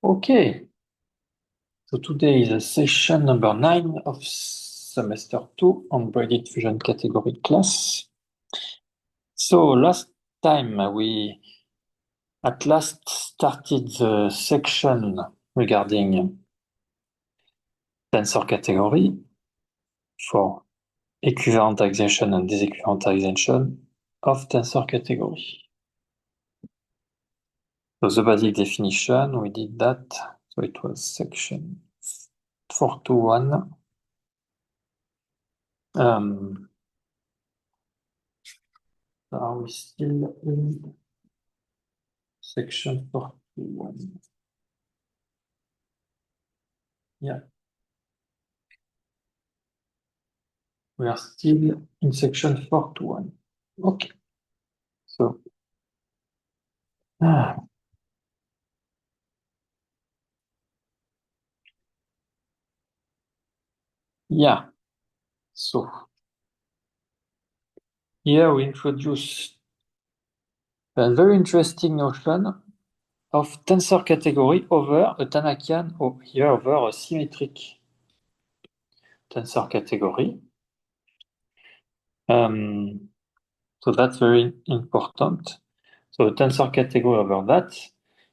Okay, so today is session number 9 of semester 2 on braided fusion category class. So last time we at last started the section regarding tensor category for equivalentization and disequivalentization of tensor category. So the basic definition, we did that. So it was section 421. Are we still in section 41? Yeah. We are still in section 41. Okay. So, yeah. So, here we introduce a very interesting notion of tensor category over a Tannakian, or here over a symmetric tensor category. So that's very important. So a tensor category over that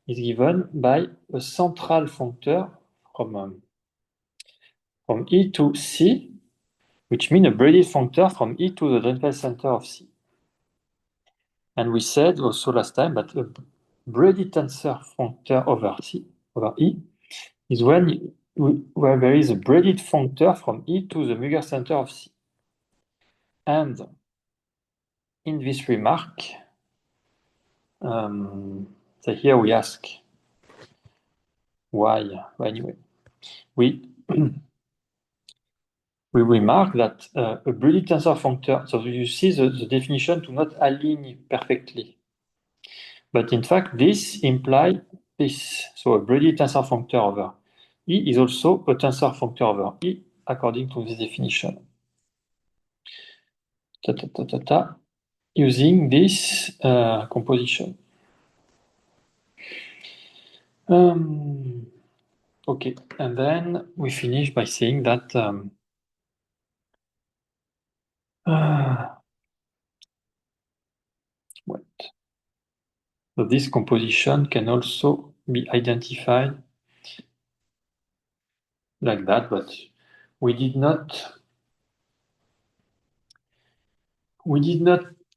is given by a central functor from E to C, which means a braided functor from E to the Drinfeld center of C. And we said also last time that a braided tensor functor over E is where there is a braided functor from E to the Muger center of C. And in this remark, so here we ask why. Anyway, we remark that a braided tensor functor, so you see the definition to not align perfectly. But in fact, this implies this. So a braided tensor functor over E is also a tensor functor over E according to this definition. Using this composition. Okay, and then we finish by saying that so this composition can also be identified like that, but we did not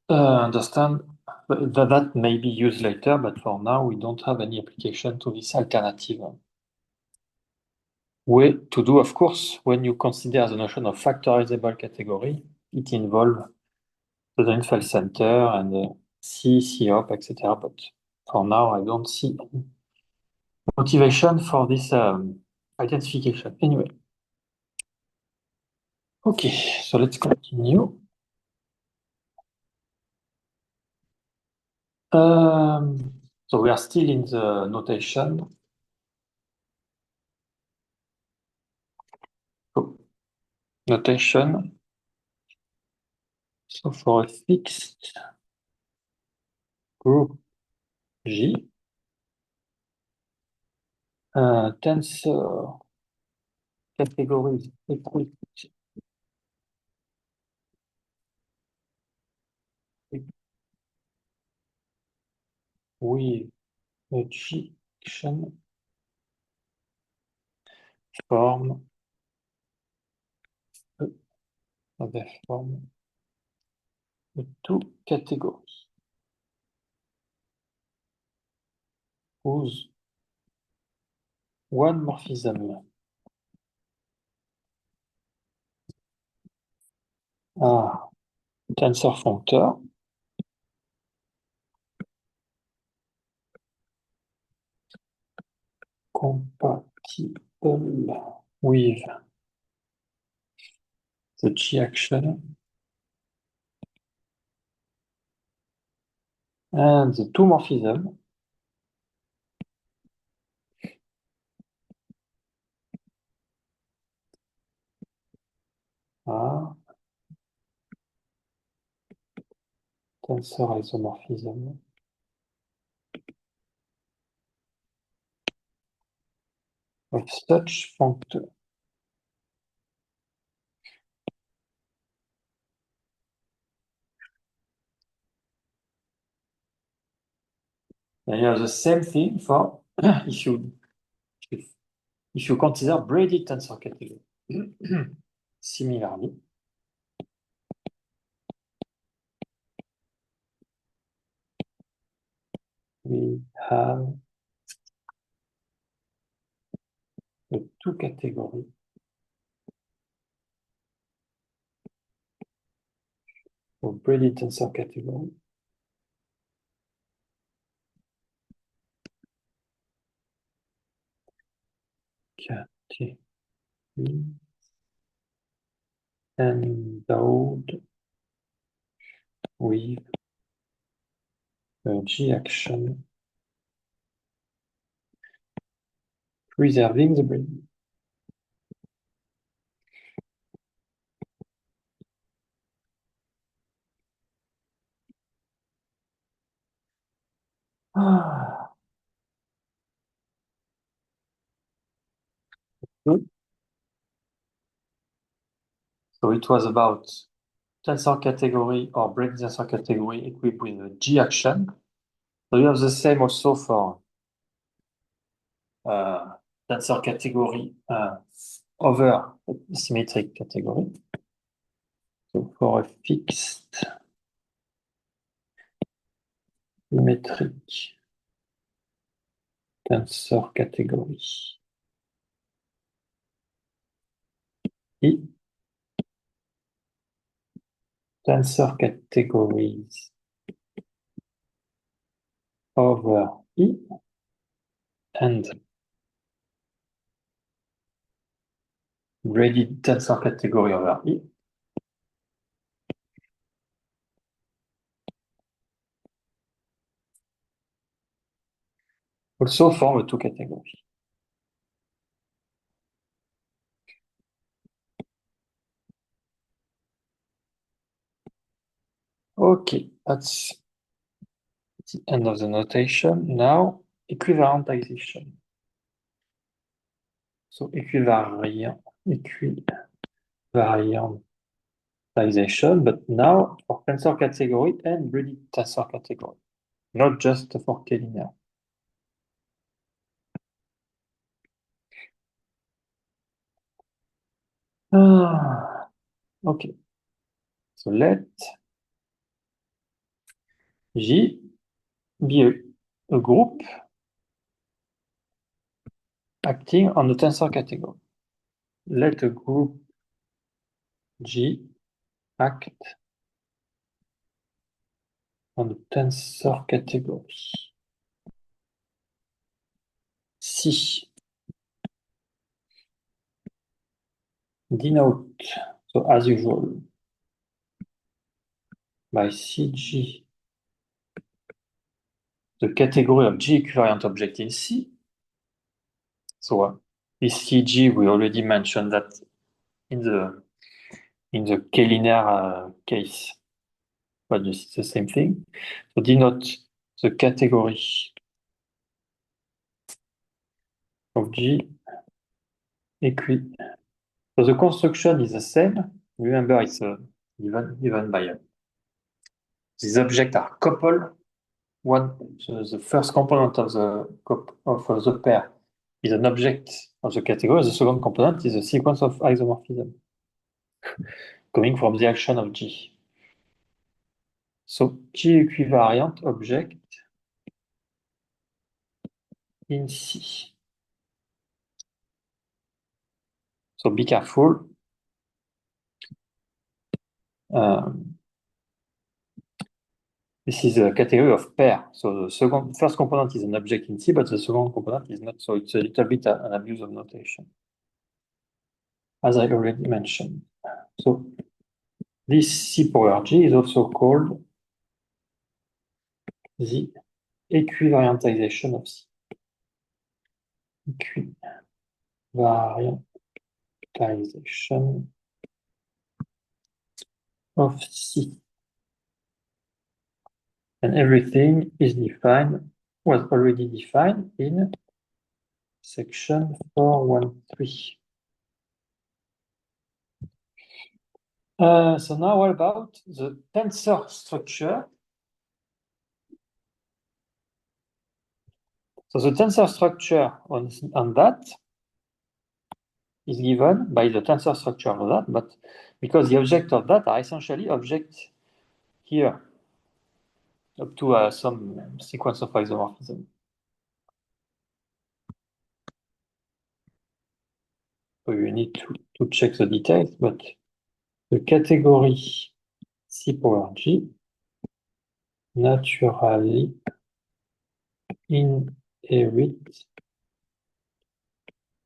understand that may be used later, but for now we don't have any application to this alternative way to do. Of course, when you consider the notion of factorizable category, it involves the Drinfeld center and C, C-op, etc. But for now, I don't see any motivation for this identification. Anyway. Okay, so let's continue. So we are still in the notation. So, notation. So for a fixed group G, tensor category equipped with a G action form the form the two categories whose one morphism are tensor functor compatible with the G action and the two morphism are tensor isomorphism of such functor. And you have the same thing for if you consider braided tensor category. Similarly, we have the two categories of braided tensor category. Category endowed with a G action preserving the braid. Good. So it was about tensor category or braided tensor category equipped with a G action. So you have the same also for tensor category over symmetric category. So for a fixed symmetric tensor category E, tensor categories over E and braided tensor category over E also form two categories. Okay, that's the end of the notation. Now, equivalentization. So equivalentization, but now for tensor category and braided tensor category, not just for K-linear. Okay. So let J be a group acting on the tensor category. Let a group G act on the tensor category. C denote, so as usual, by CG the category of G equivalent object in C. So this CG, we already mentioned that in the K-linear case, but it's the same thing. So denote the category of G equi. So the construction is the same. Remember, it's given by these objects are coupled. So the first component of the pair is an object of the category. The second component is a sequence of isomorphism coming from the action of G. So G equivariant object in C. So be careful. This is a category of pair. So the first component is an object in C, but the second component is not. So it's a little bit an abuse of notation, as I already mentioned. So this C power G is also called the equivariantization of C. Equivariantization of C. And everything is defined, was already defined in Section 413. So now what about the tensor structure? So the tensor structure on that is given by the tensor structure of that, but because the objects of that are essentially objects here up to some sequence of isomorphism. So you need to check the details, but the category C power G naturally inherit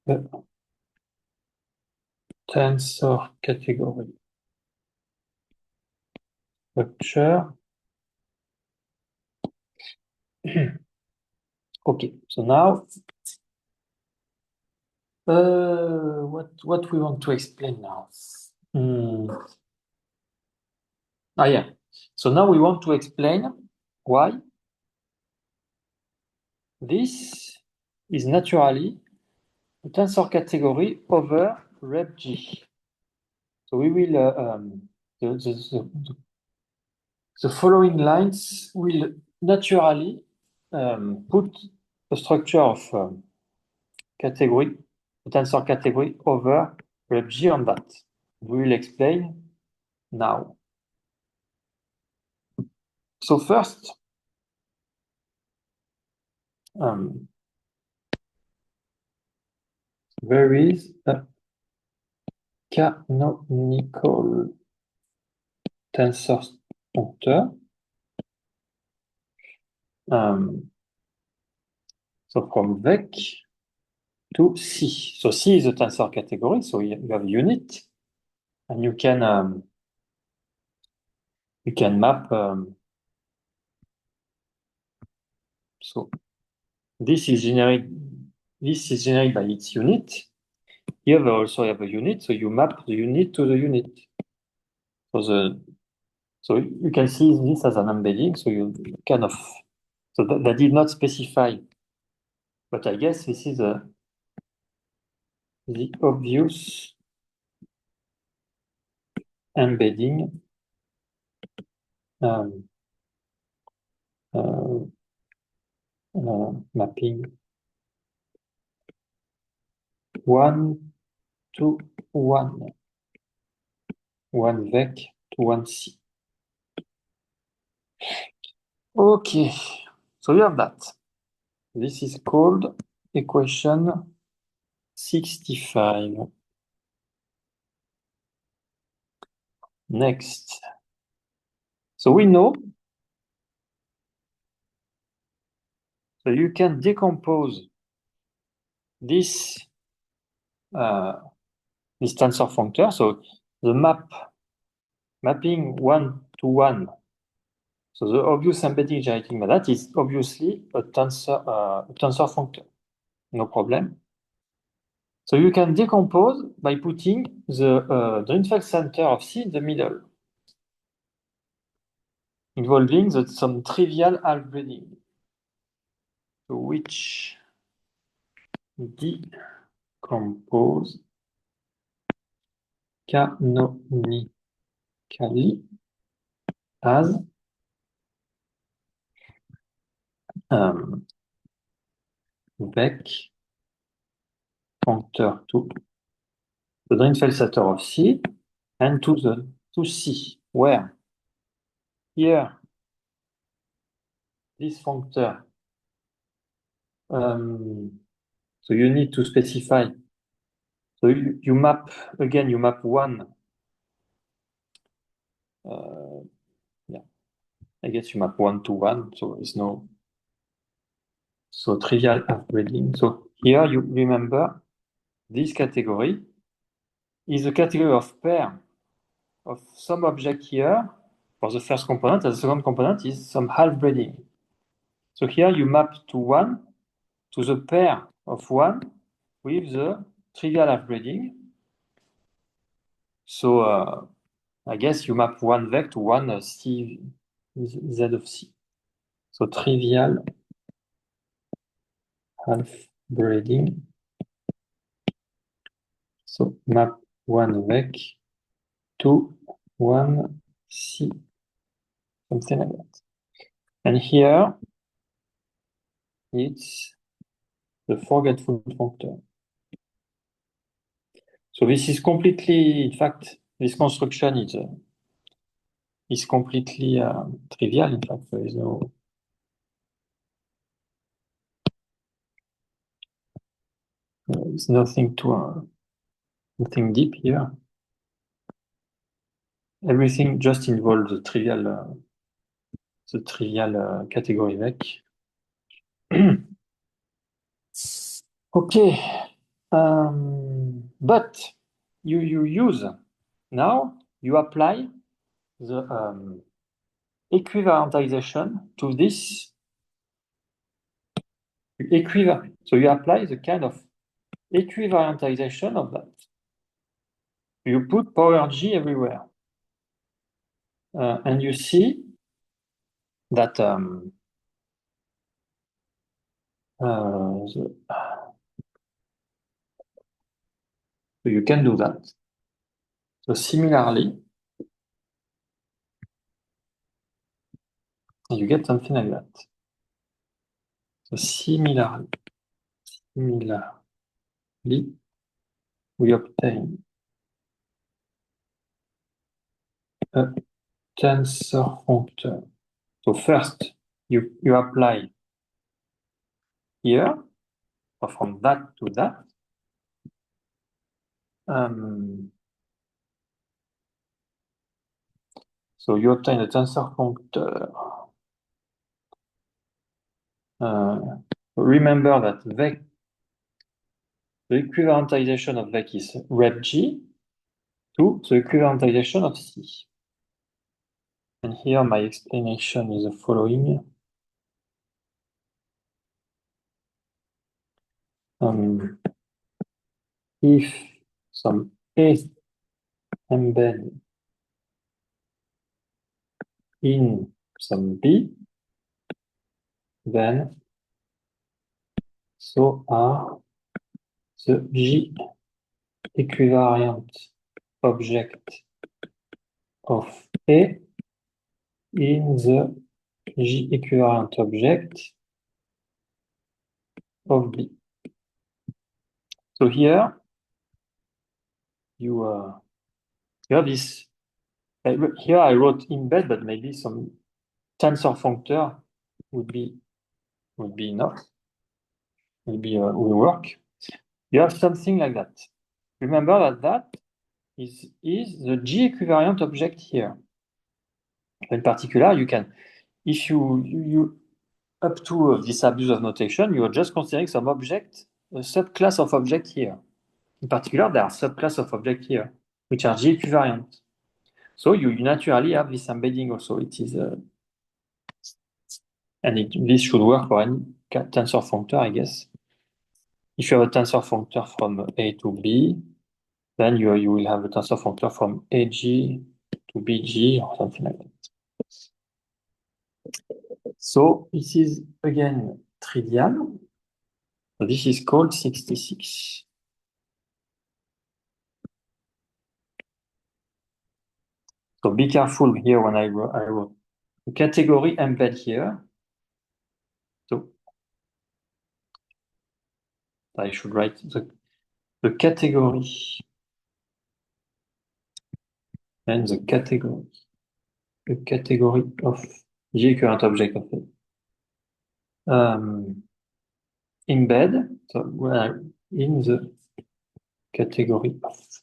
the tensor category structure. Okay, so now what we want to explain now? Yeah. So now we want to explain why this is naturally a tensor category over rep G. So we will the following lines will naturally put the structure of category, the tensor category over rep G on that. We will explain now. So first, there is a canonical tensor functor. So from VEC to C. So C is a tensor category, so you have a unit, and you can map. So this is generated by its unit. Here we also have a unit, so you map the unit to the unit. So you can see this as an embedding. So you kind of that did not specify, but I guess this is the obvious embedding mapping 1 to 1, 1 VEC to 1 C. Okay, so you have that. This is called equation 65. Next. So we know, so you can decompose this tensor functor. So the mapping 1 to 1. So the obvious embedding generating by that is obviously a tensor functor. No problem. So you can decompose by putting the Drinfeld center of C in the middle, involving some trivial half-breeding, so which decompose canonically as VEC functor to the Drinfeld center of C and to C, where here this functor, so you need to specify. So you map again. You map 1. Yeah, I guess you map 1 to 1. So it's no trivial half-breeding. So here you remember this category is a category of pair of some object here for the first component, and the second component is some half-breeding. So here you map to 1 to the pair of 1 with the trivial half-breeding. So I guess you map 1 VEC to 1 C Z of C. So trivial half-breeding So map 1 vec 2, 1, C, something like that. And here it's the forgetful functor. So this is completely, in fact, this construction is completely trivial. In fact, there is there's nothing nothing deep here. Everything just involves the trivial category vec. Okay, but you use now you apply the equivalentization to this equivalent. So you apply the kind of equivalentization of that. You put power G everywhere, and you see that so you can do that. So similarly, you get something like that. So similarly, we obtain a tensor functor. So first, you apply here, or from that to that. So you obtain a tensor functor. Remember that vec, the equivalentization of vec is rep G to the equivalentization of C. And here my explanation is the following. If some A embed in some B, then so are the G equivariant object of A in the G equivariant object of B. So here you have this. Here I wrote embed, but maybe some tensor functor would be enough. Maybe will work. You have something like that. Remember that is the G equivariant object here. In particular, you can, if you up to this abuse of notation, you are just considering some object, a subclass of object here. In particular, there are subclass of object here, which are G equivariant. So you naturally have this embedding also. It is, this should work for any tensor functor, I guess. If you have a tensor functor from A to B, then you will have a tensor functor from AG to BG or something like that. So this is again trivial. So this is called 66. So be careful here when I wrote the category embed here. So I should write the category and the category of G current object of it. Embed, so in the category of.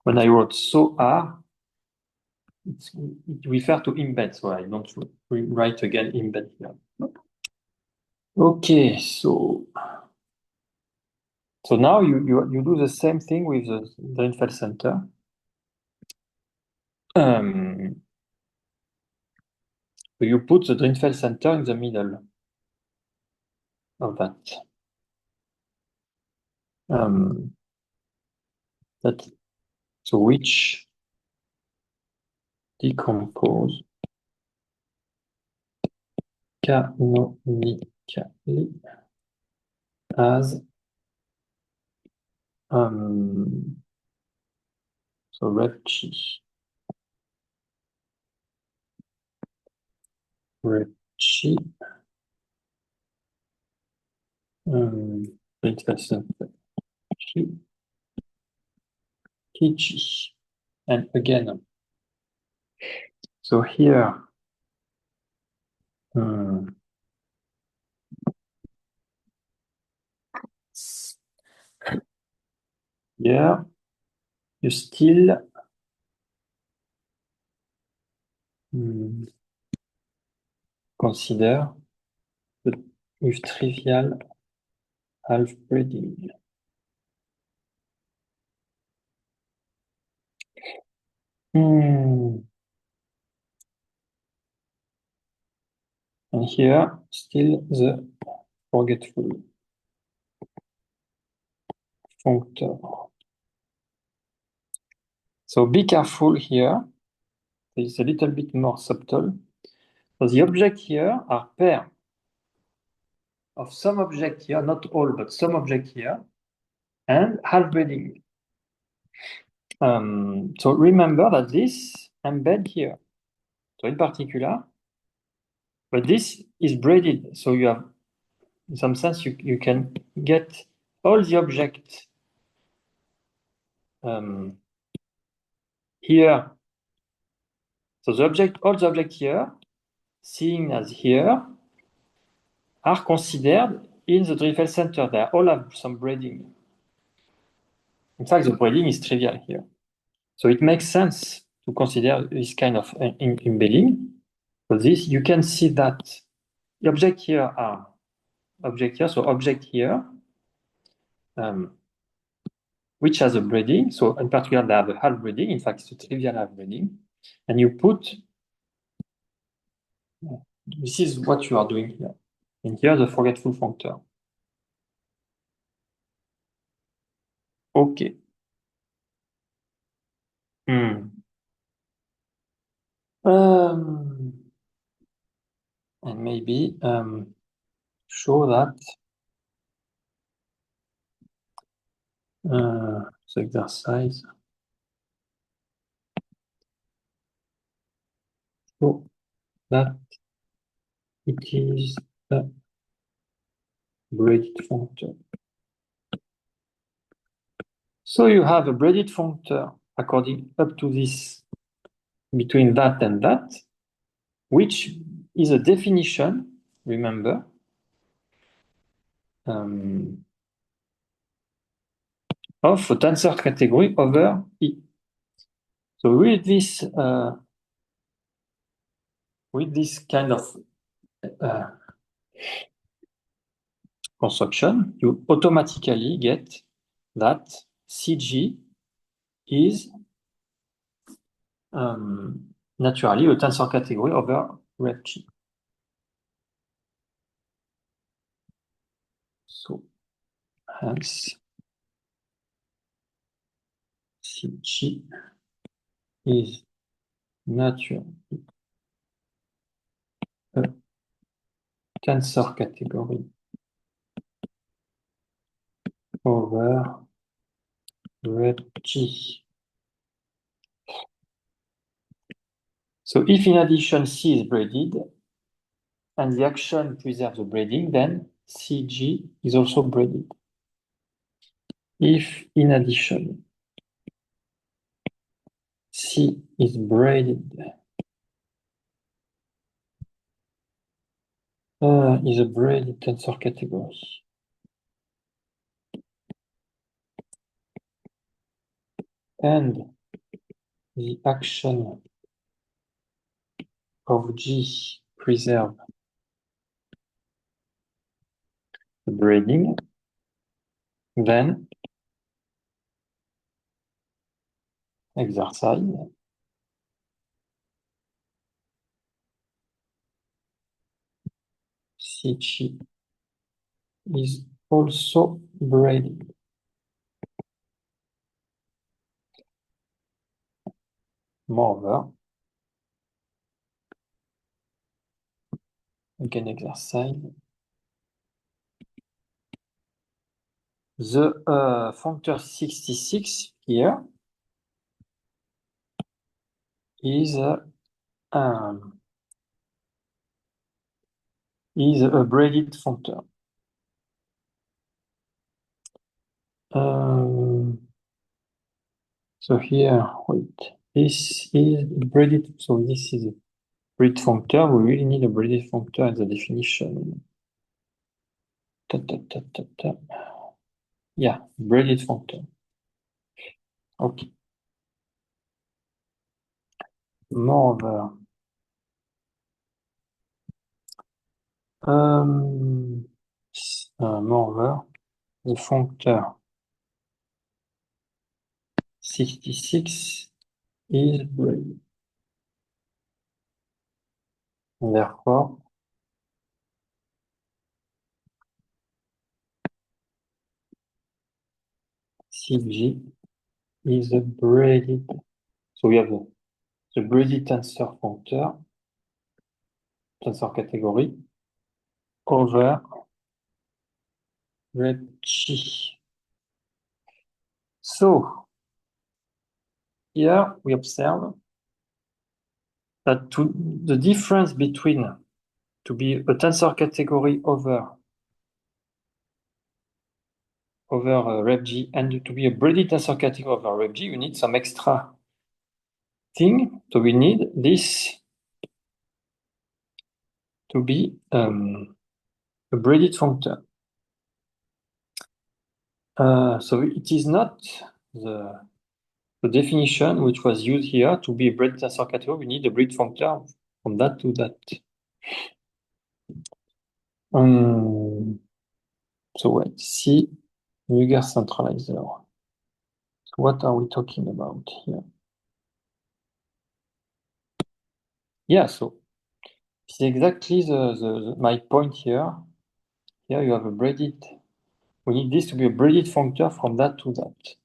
When I wrote so are, it refers to embed, so I don't write again embed here. Okay, so now you do the same thing with the Drinfeld center. So you put the Drinfeld center in the middle of that. So which decompose canonically as So Repchi. Repchi. Interesting. Kichi. And again, so here, here you still consider the with trivial half breeding. And here, still the forgetful functor. So be careful here. It's a little bit more subtle. So the object here are pair of some object here, not all, but some object here, and half breeding. So remember that this embed here. So in particular, but this is braided. So you have, in some sense, you can get all the objects here. So the object, all the objects here, seen as here, are considered in the Drifel center. They all have some braiding. In fact, the braiding is trivial here. So it makes sense to consider this kind of embedding. So this, you can see that the object here are object here, so object here, which has a braiding. So in particular, they have a half braiding. In fact, it's a trivial half braiding. And you put, this is what you are doing here. And here, the forgetful functor. Okay. And maybe show that the exercise. Show that it is a braided functor. So you have a braided functor according up to this, between that and that, which is a definition, remember, of a tensor category over E. So with this kind of construction, you automatically get that CG is naturally a tensor category over RepG. So hence CG is naturally a tensor category over RepG. So if in addition C is braided and the action preserves the braiding, then CG is also braided. If in addition C is braided, is a braided tensor category. And the action of G preserve the braiding, then exercise CG is also braided. Moreover, again exercise The functor 66 here is a braided functor. So here, wait, this is braided. So this is a braided functor. We really need a braided functor in the definition. Ta, ta, ta, ta, ta. Yeah, braided functor. Okay. Moreover, moreover, the functor 66 is braided. Therefore, CG is a braided. So we have the braided tensor functor, tensor category, over rep G. So here we observe that the difference between to be a tensor category over rep G and to be a braided tensor category over rep G, you need some extra thing. So we need this to be a braided functor. So it is not the definition which was used here to be a braided tensor category. We need a braided functor from that to that. So wait, C, Mueller centralizer. So what are we talking about here? Yeah, so it's exactly my point here. Here you have a braided. We need this to be a braided functor from that to that.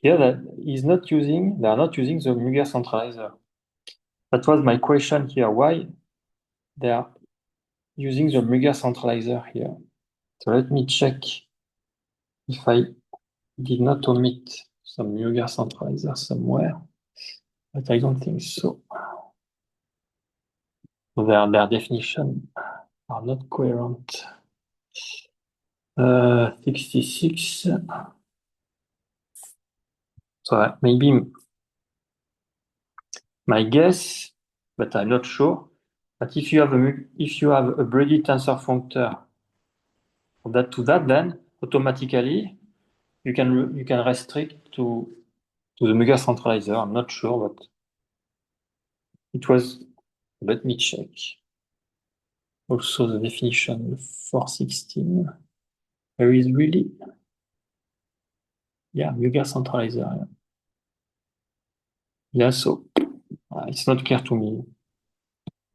Here they are not using the Mueller centralizer. That was my question here. Why they are using the Mueller centralizer here? So let me check if I did not omit some Mueller centralizer somewhere, but I don't think so. Their definition are not coherent. 66. So maybe my guess, but I'm not sure. But if you have a braided tensor functor from that to that, then automatically you can restrict to the Mueller centralizer. I'm not sure, but it was. Let me check. Also the definition 416. There is really, yeah, Mueller centralizer. Yeah, so it's not clear to me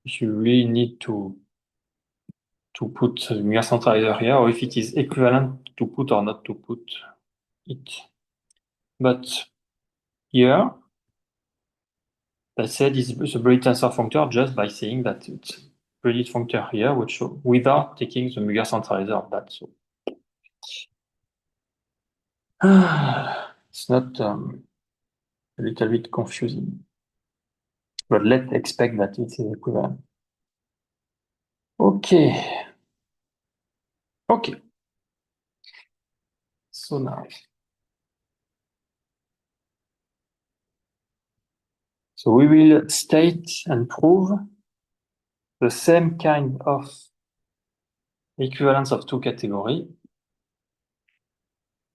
if you really need to put the Mueller centralizer here, or if it is equivalent to put or not to put it. But here, I said it's a braided tensor functor just by saying that it's braided functor here, which without taking the Mueller centralizer of that. So it's not a little bit confusing, but let's expect that it is equivalent. Okay. So now, so we will state and prove the same kind of equivalence of two categories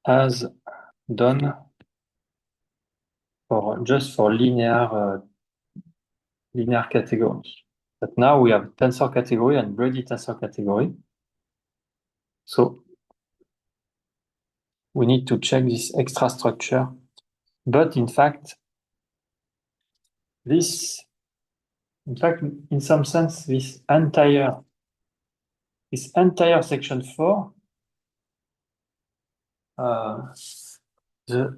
as done just for linear categories. But now we have tensor category and braided tensor category. So we need to check this extra structure. But in fact, in some sense, this entire section 4, there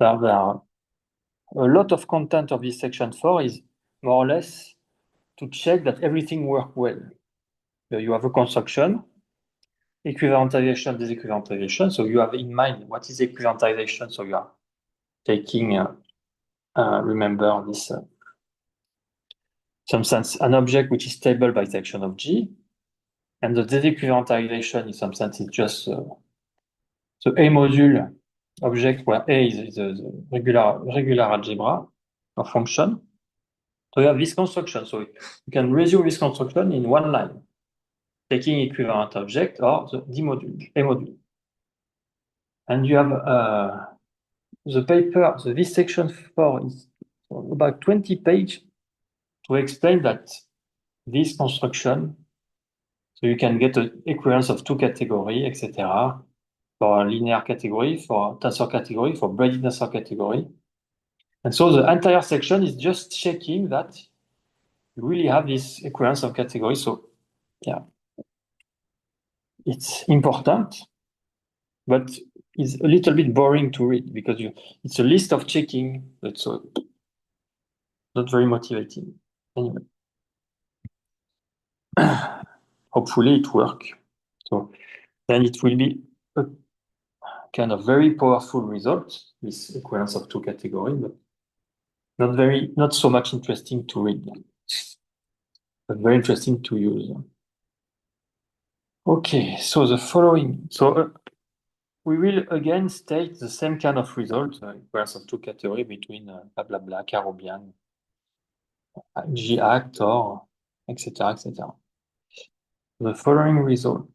are a lot of content of this section 4 is more or less to check that everything works well. You have a construction, equivalentization, disequivalentization. So you have in mind what is equivalentization. So you are taking, remember this, some sense, an object which is stable by section of G, and the disequivalentization in some sense is just the A module object where A is the regular algebra or function. So you have this construction. So you can resume this construction in one line, taking equivalent object or the D module, A module. And you have the paper, this section 4 is about 20 pages to explain that this construction, so you can get an equivalence of two categories, etc. For a linear category, for tensor category, for braided tensor category. And so the entire section is just checking that you really have this equivalence of category. So yeah, it's important, but it's a little bit boring to read because it's a list of checking. That's not very motivating. Anyway, hopefully it works. So then it will be a kind of very powerful result, this equivalence of two categories, but not so much interesting to read, but very interesting to use. Okay, so the following. So we will again state the same kind of result, equivalence of two categories between blah blah blah, Carobian, G act, or etc. etc. The following result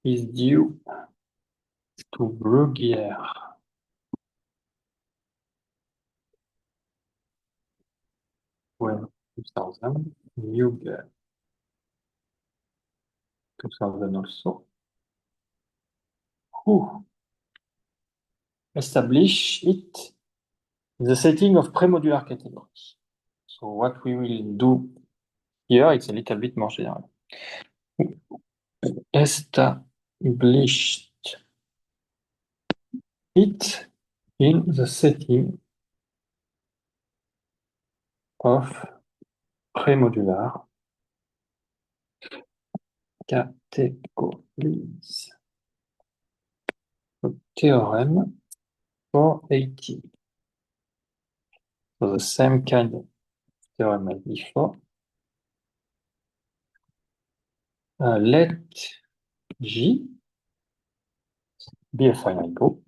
is due to Bruguière. Well, 2000, Hughes 2000 also. Who establish it in the setting of premodular categories. So what we will do here, it's a little bit more general. Established it in the setting of premodular categories. The theorem 480. So the same kind of theorem as before. Let G be a finite group.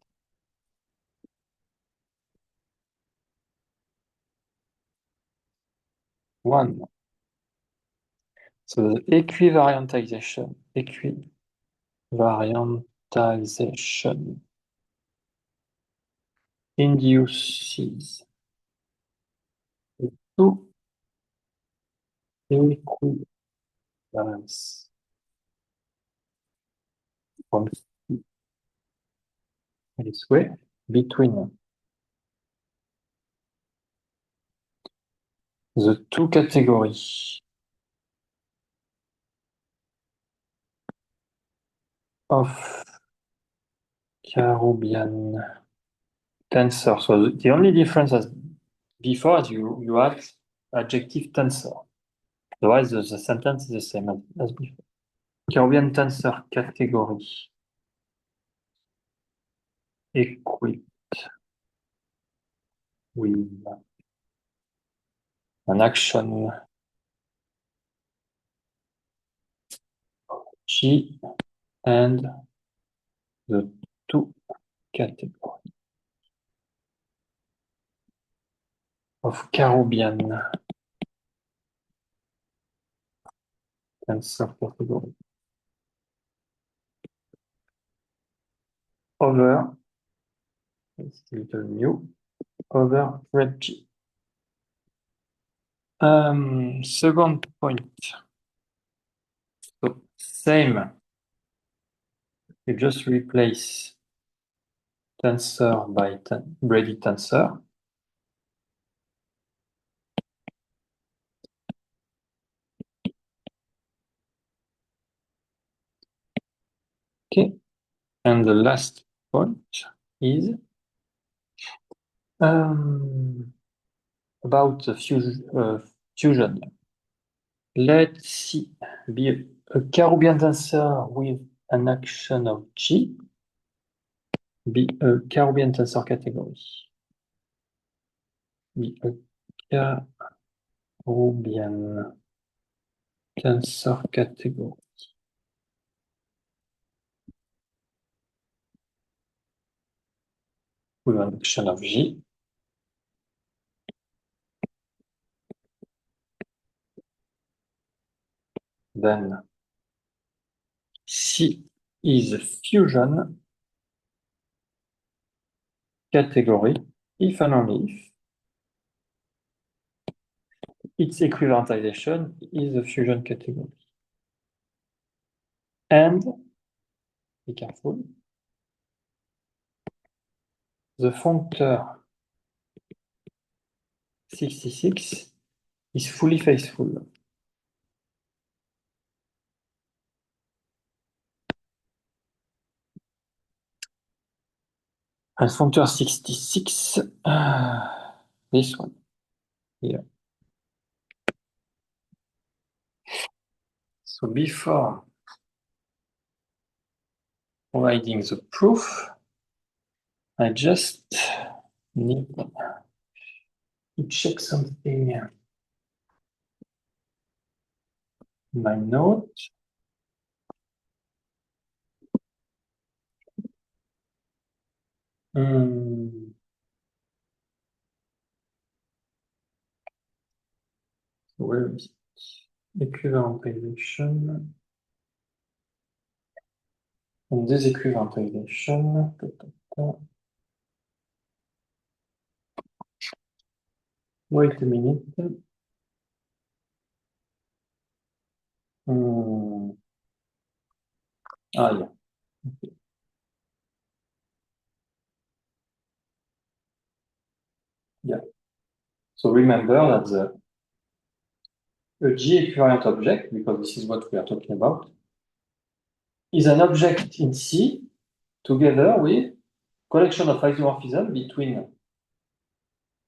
One. So the equivariantization induces two equivalence from this way between the two categories of Carobian tensor. So the only difference as before is you add adjective tensor. Otherwise, the sentence is the same as before. Carobian tensor category equipped with an action G and the two categories of Carobian tensor category over, it's a little new, over red G. Second point. So same. You just replace tensor by braided tensor. Okay. And the last point is about the fusion. Let C be a Karoubian tensor with an action of G, be a Karoubian tensor category. Be a Karoubian tensor category with an action of G. Then C is a fusion category if and only if its equivalentization is a fusion category. And, be careful, the functor 66 is fully faithful. And functor 66, this one here. So before providing the proof, I just need to check something in my note. Where is it? Equivalentization. And déséquivalentization. Wait a minute. Ah, yeah. Okay. Yeah. So remember that a G equivalent object, because this is what we are talking about, is an object in C together with collection of isomorphism between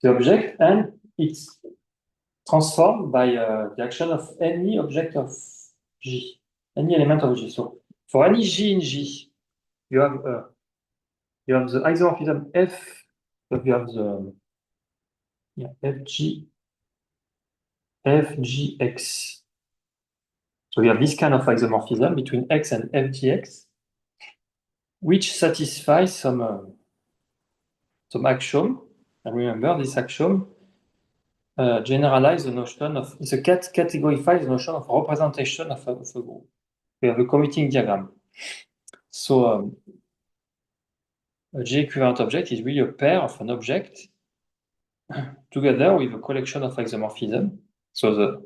the object and its transformed by the action of any object of G, any element of G. So for any G in G, you have the isomorphism F, so you have the FG, FGX. So you have this kind of isomorphism between X and FGX, which satisfies some axiom. And remember, this axiom generalize the notion of, it's a categorifies the notion of representation of a group. We have a commuting diagram. So a G equivalent object is really a pair of an object together with a collection of isomorphism. So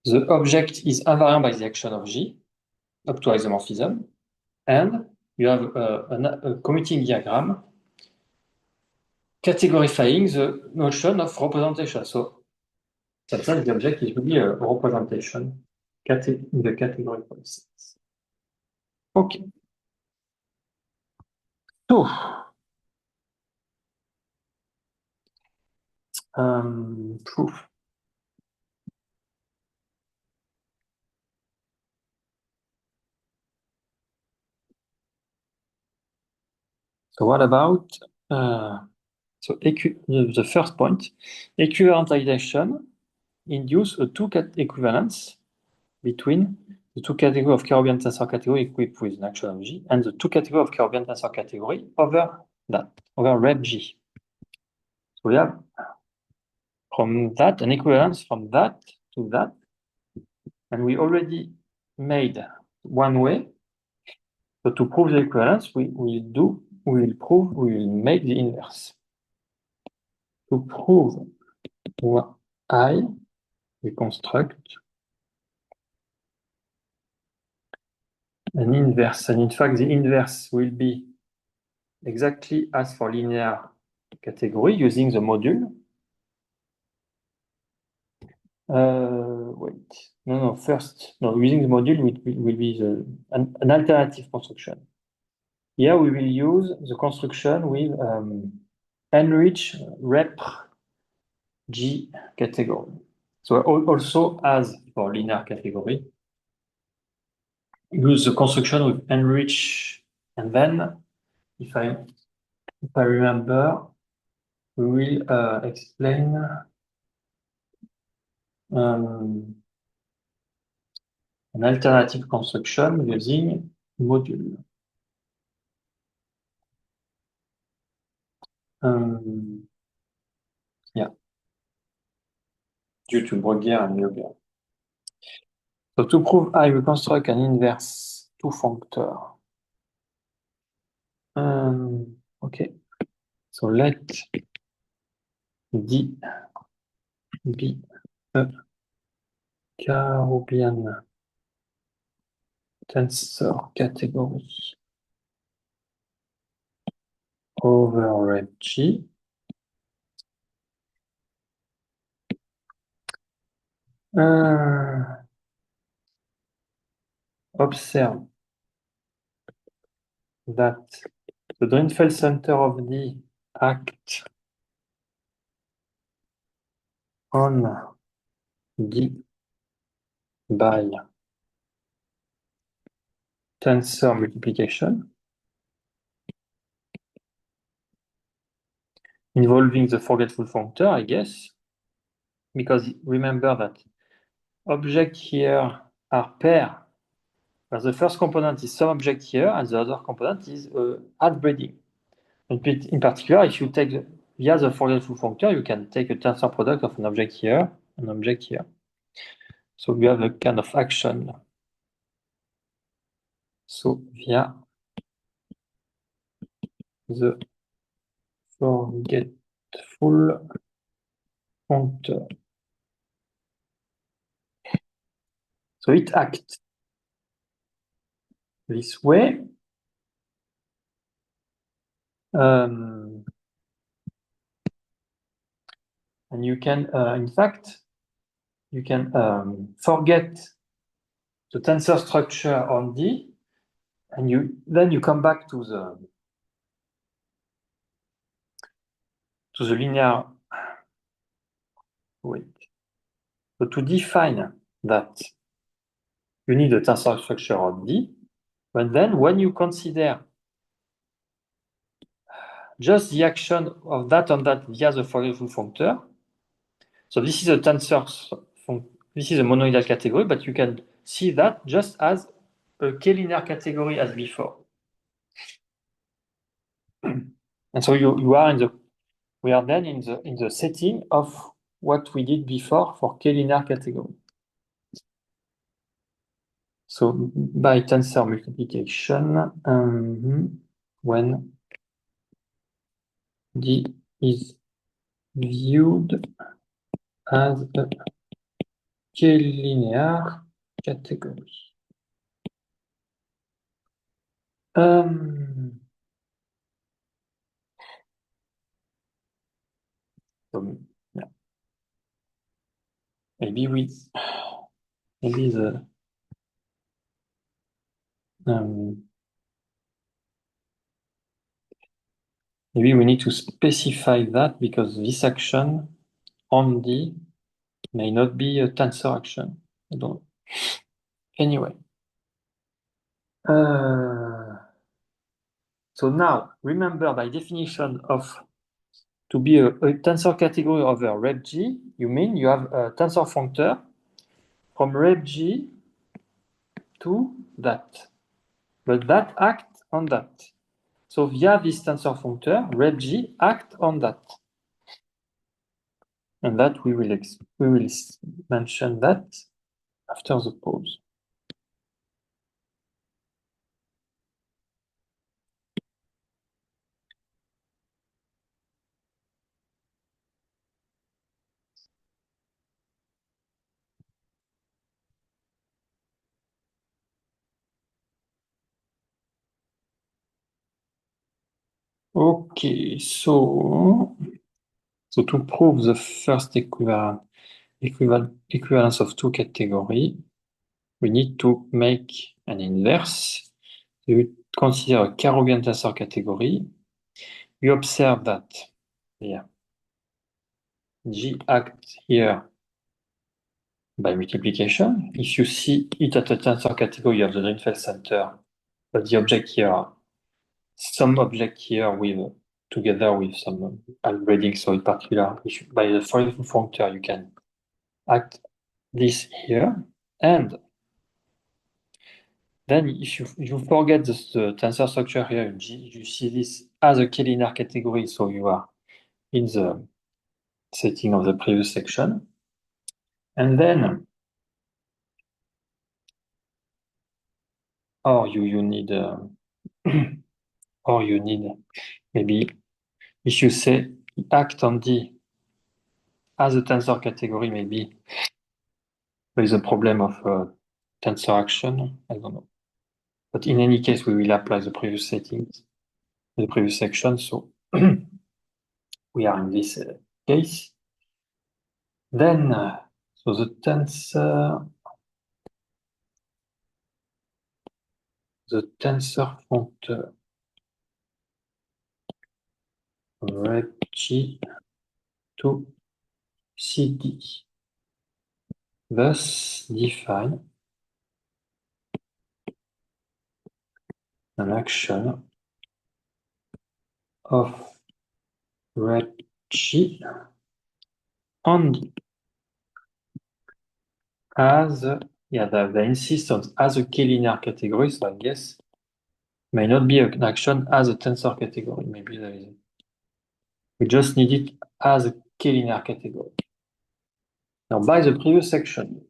the object is invariant by the action of G up to isomorphism, and you have a commuting diagram categorifying the notion of representation. So sometimes the object is really a representation in the categorical sense. Okay. So, proof. So what about the first point, equivalentization induce a two equivalence between the two categories of Karoubian tensor category equipped with an action of G and the two categories of Karoubian tensor category over rep G. So we have from that an equivalence from that to that, and we already made one way. So to prove the equivalence, we will make the inverse. To prove I, we construct an inverse. And in fact, the inverse will be exactly as for linear category using the module. Using the module will be an alternative construction. Here we will use the construction with enrich rep G category. So also as for linear category, use the construction with enrich, and then if I remember, we will explain an alternative construction using module. Yeah, due to Bruegger and Yoger. So to prove I reconstruct an inverse two-functor. Okay, so let D be a Karoubian tensor category over rep G. Observe that the Drinfeld center of D act on D by tensor multiplication involving the forgetful functor, I guess, because remember that objects here are pair, where the first component is some object here and the other component is outbreeding. In particular, if you take via the forgetful functor, you can take a tensor product of an object here, an object here. So we have a kind of action. So via the forgetful functor. So it acts this way. And you can, in fact, you can forget the tensor structure on D, and then you come back to the linear. Wait. So to define that, you need a tensor structure on D, but then when you consider just the action of that on that via the forgetful functor, so this is a tensor, this is a monoidal category, but you can see that just as a K-linear category as before. And so we are then in the setting of what we did before for K-linear category. So by tensor multiplication, when D is viewed as a K-linear category. So, yeah. Maybe we need to specify that because this action on D may not be a tensor action. I don't know. Anyway. So now, remember by definition of to be a tensor category over rep G, you mean you have a tensor functor from rep G to that. But that acts on that. So via this tensor functor, rep G act on that. And that we will mention that after the pause. Okay, so to prove the first equivalence of two categories, we need to make an inverse. We consider a Karoubian tensor category. We observe that G acts here by multiplication. If you see it at a tensor category, you have the Drinfeld center, but the object here, some object here with together with some algebraic. So in particular, by the Fourier functor, you can act this here, and then if you forget the tensor structure here in G, you see this as a K-linear category, so you are in the setting of the previous section. And then, or you need, or you need maybe if you say act on D as a tensor category, maybe there is a problem of tensor action. I don't know. But in any case, we will apply the previous settings, the previous section. So we are in this case. Then, so the tensor functor rep G to CD. Thus define an action of rep G on D as they insist on as a K-linear category, so I guess may not be an action as a tensor category. Maybe there is. We just need it as a K-linear category. Now, by the previous section,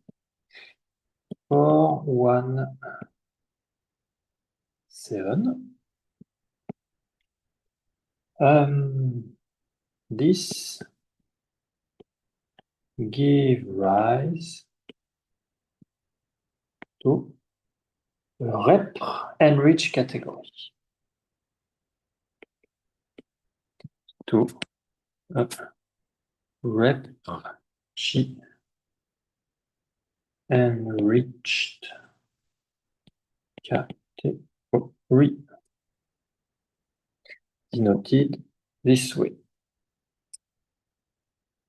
417, this give rise to a rep-enriched category. To a rep-G enriched category, denoted this way.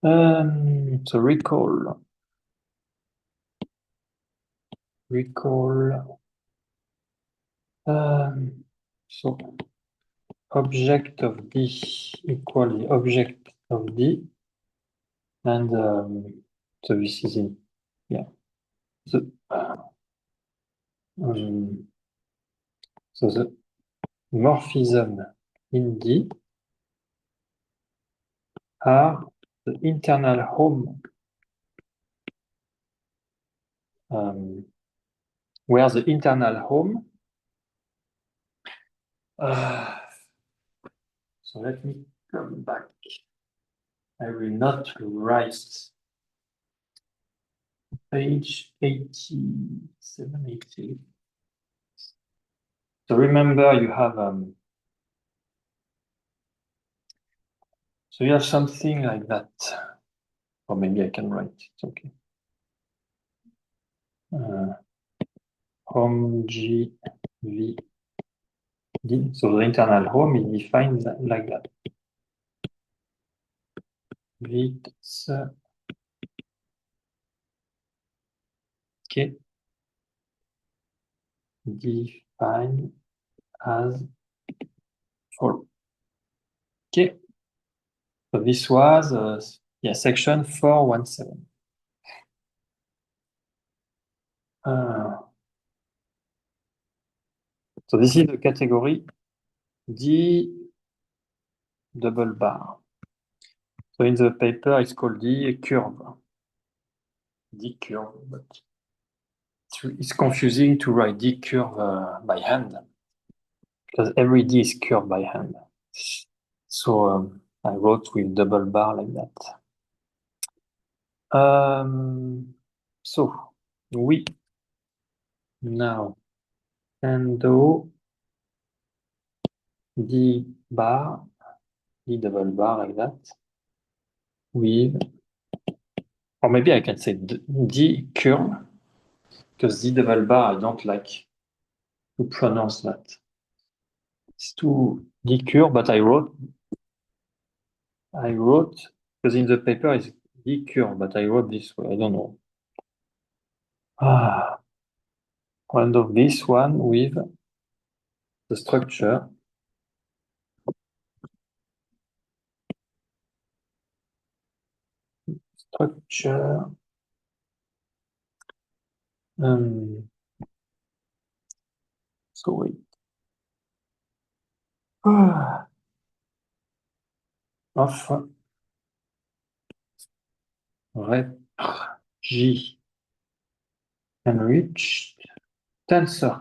So recall so object of D equal the object of D, and so this is in so the morphism in D are the internal home where the internal home so let me come back. I will not write page 87, 88. So remember you have so you have something like that, or maybe I can write it's okay. Home G V D. So the internal home is defined like that. It's okay, defined as follows. Okay, so this was section 417. So this is the category D double bar. So in the paper, it's called D curve. D curve, but it's confusing to write D curve by hand because every D is curved by hand. So I wrote with double bar like that. So we now endo D bar, D double bar like that with, or maybe I can say D curve because D double bar I don't like to pronounce that. It's too D curve, but I wrote because in the paper it's D curve, but I wrote this way. I don't know. End of this one with the structure. Structure. Um, so wait. Of rep G enriched tensor.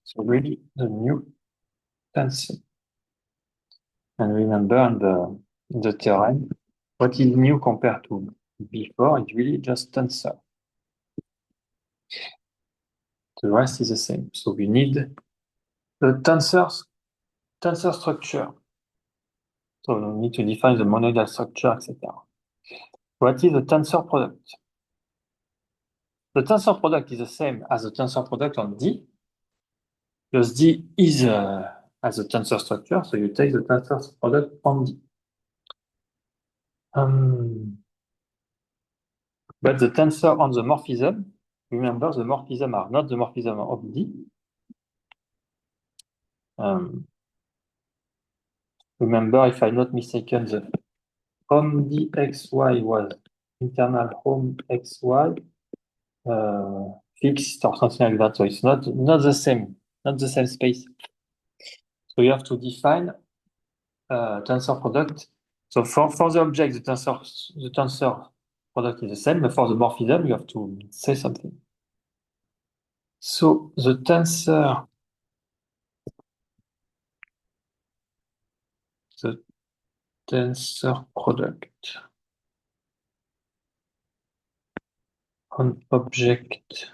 So really the new tensor. And remember in the theorem, what is new compared to before? It's really just tensor. The rest is the same. So we need the tensor structure. So we need to define the monoidal structure, etc. What is the tensor product? The tensor product is the same as the tensor product on D, because D is as a tensor structure, so you take the tensor product on D. But the tensor on the morphism, remember the morphism are not the morphism of D. Remember, if I'm not mistaken, the home dxy was internal home xy fixed or something like that. So it's not the same, not the same space. So you have to define tensor product. So for the object, the tensor product is the same, but for the morphism, you have to say something. So the tensor product on object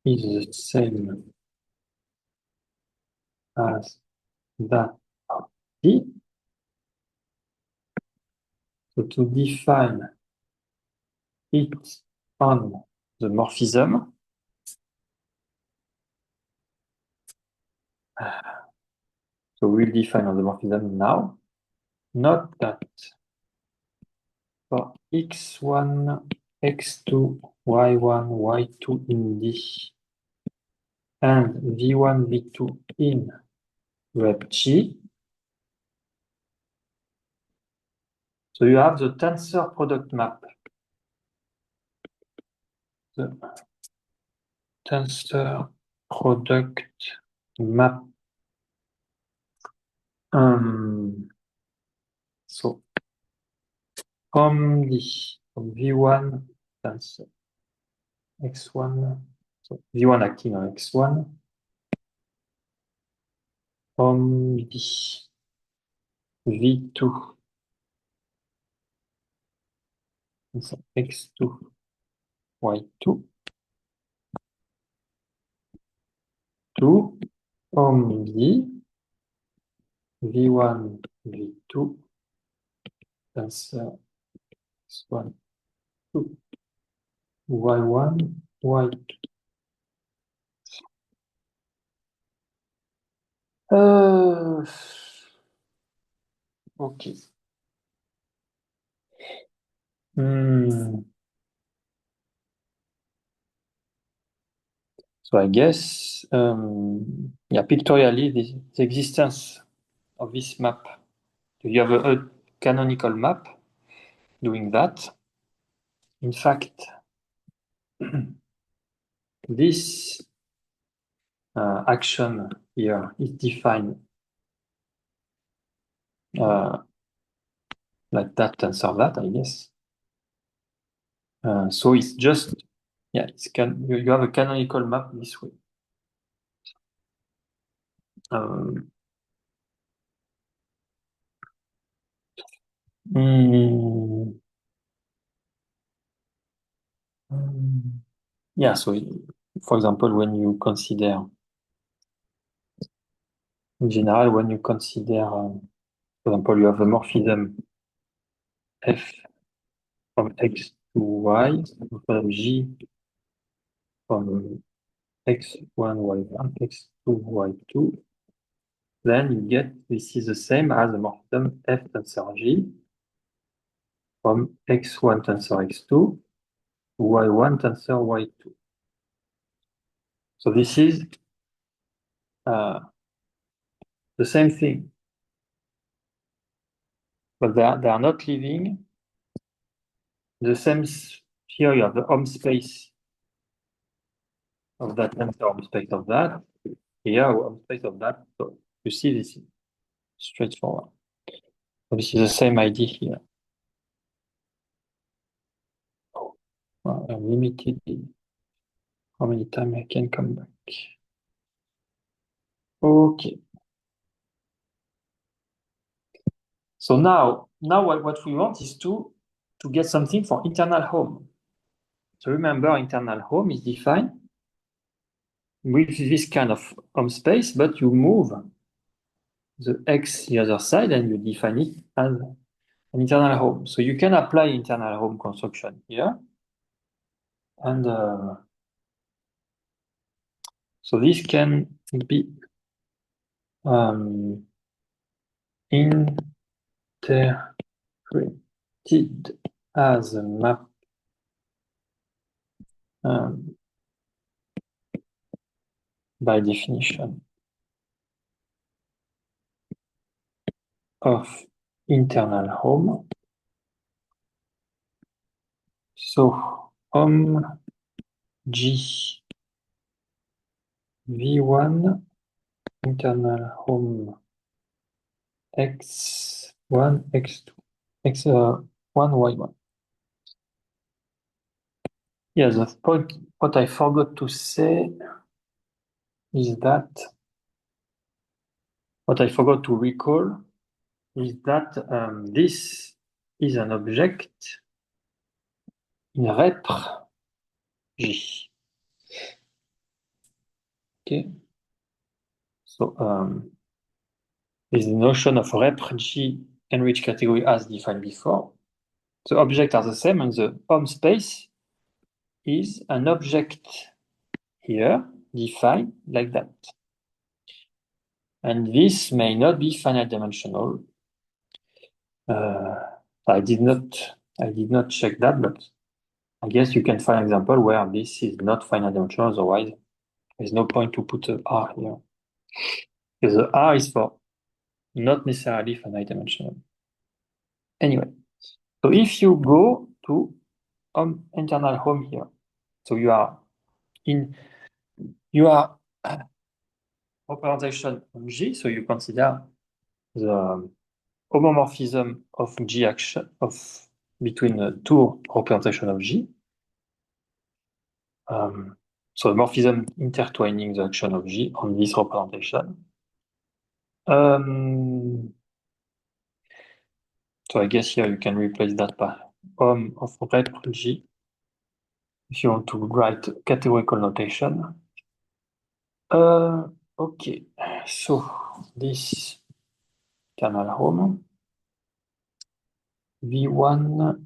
is the same as that of D. So to define it on the morphism, so we'll define on the morphism now. Note that for x1, x2, y1, y2 in D, and v1, v2 in rep G, so you have the tensor product map. The tensor product map. So from V1 tensor x1, so V1 acting on x1, from V2, so x2, y2, to only V1, V2, tensor x1, 2, y1, y2. Okay. So I guess, pictorially, the existence of this map. You have a canonical map doing that. In fact, this action here is defined like that, tensor that, I guess. So it's just, you have a canonical map this way. Yeah, so for example, when you consider, in general, when you consider, for example, you have a morphism f from x to y, from g from x1, y1, x2, y2, then you get this is the same as the morphism f tensor g. from x1 tensor x2 to y1 tensor y2. So this is the same thing, but they are not leaving the same. Here you have the home space of that tensor, home space of that. Here, home space of that. So you see, this is straightforward. So this is the same idea here. Oh, well, I'm limited in how many times I can come back. Okay. So now what we want is to get something for internal home. So remember, internal home is defined with this kind of home space, but you move the x the other side and you define it as an internal home. So you can apply internal home construction here. And so this can be interpreted as a map by definition of internal home. So home G V1 internal home X1 X2 X1 Y1. Yes, the point what I forgot to say is that what I forgot to recall is that this is an object in repr G. Okay. So there's the notion of repr G enriched category as defined before. The objects are the same, and the home space is an object here defined like that. And this may not be finite dimensional. I did not check that, but I guess you can find an example where this is not finite dimensional. Otherwise, there's no point to put a R here, because the R is for not necessarily finite dimensional. Anyway, so if you go to internal home here, so you are representation of G, so you consider the homomorphism of G action between two representation of G. So the morphism intertwining the action of G on this representation. So I guess here you can replace that by hom of rep G if you want to write categorical notation. Okay, so this internal home V1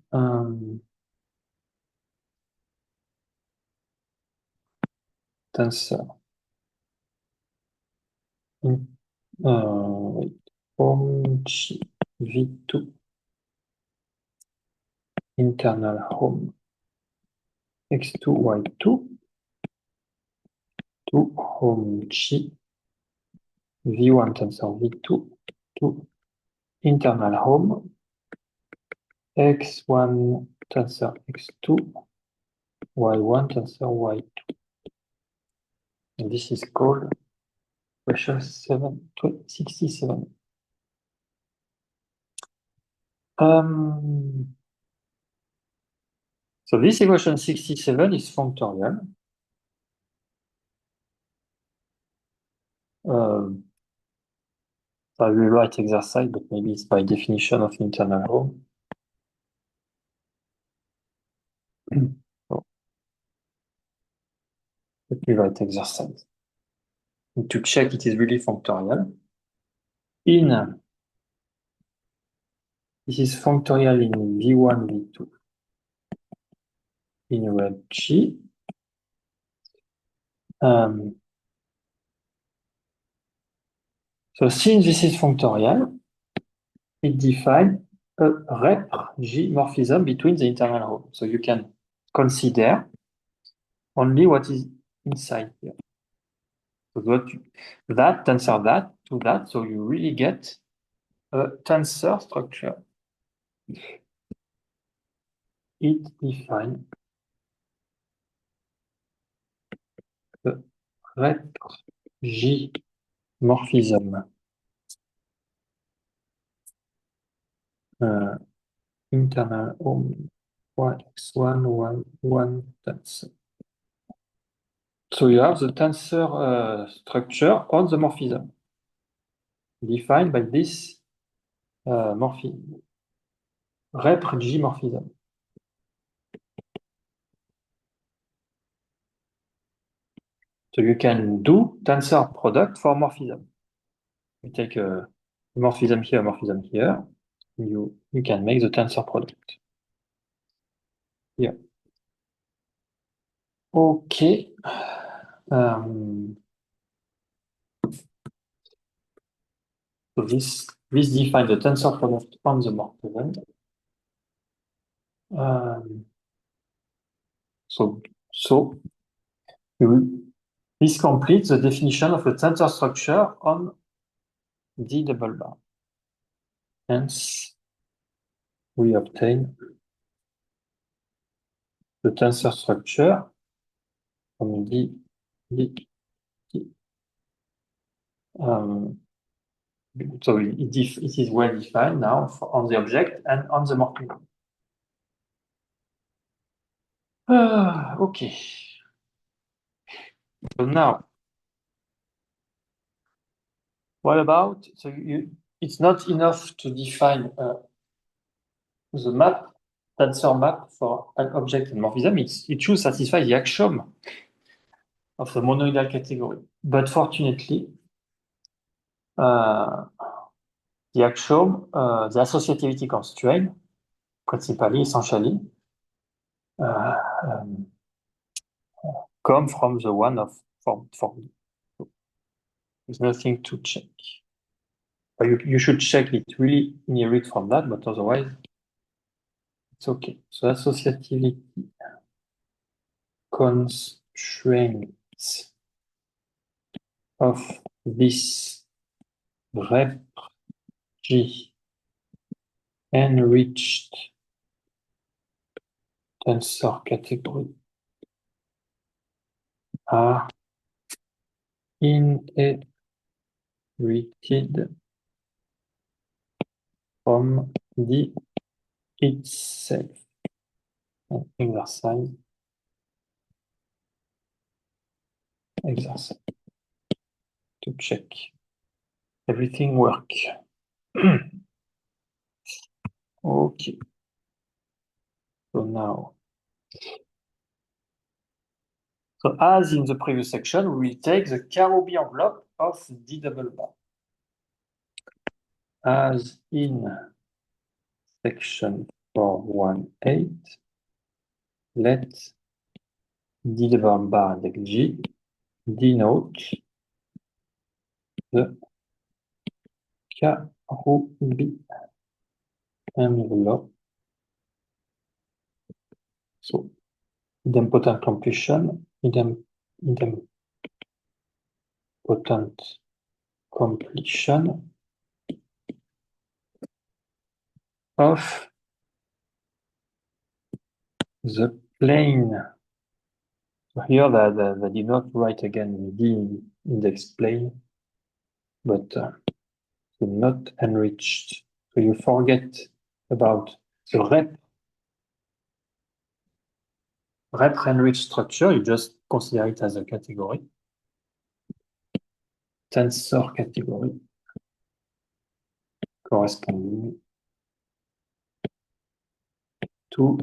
tensor home G V2 internal home x2 y2 to home G V1 tensor V2 to internal home x1 tensor x2 y1 tensor y2. And this is called question 67. So this equation 67 is functorial. I will write exercise, but maybe it's by definition of internal home. So, let me write exercise. And to check it is really functorial. This is functorial in V1, V2. In red G. So since this is functorial, it defines a rep-G morphism between the internal home. So you can consider only what is inside here. So that tensor that to that, so you really get a tensor structure. It defines the rep-G morphism. Internal home 1x1, 1 tensor. So you have the tensor structure on the morphism defined by this morphism, rep-G morphism. So you can do tensor product for morphism. You take a morphism here, you can make the tensor product. Yeah. Okay. So this defines the tensor product on the morphism. This completes the definition of a tensor structure on D double bar. Hence, we obtain the tensor structure from D. So it is well defined now on the object and on the morphism. Okay. So now, what about, so it's not enough to define the map, tensor map for an object and morphism. It should satisfy the axiom of the monoidal category. But fortunately, the axiom, the associativity constraint, principally, essentially, come from the one of form. There's nothing to check. You should check it really inherit from that, but otherwise, it's okay. So associativity constraints of this rep-G enriched tensor category are inherited from D itself. Exercise to check everything work. Okay. So now, so as in the previous section, we will take the Karoubi envelope of D double bar. As in section 418, let D double bar index G denote the Karoubi envelope. So idempotent completion, idempotent completion of the plane. So here they did not write again the index plane, but not enriched. So you forget about the rep enriched structure, you just consider it as a category. Tensor category corresponding to,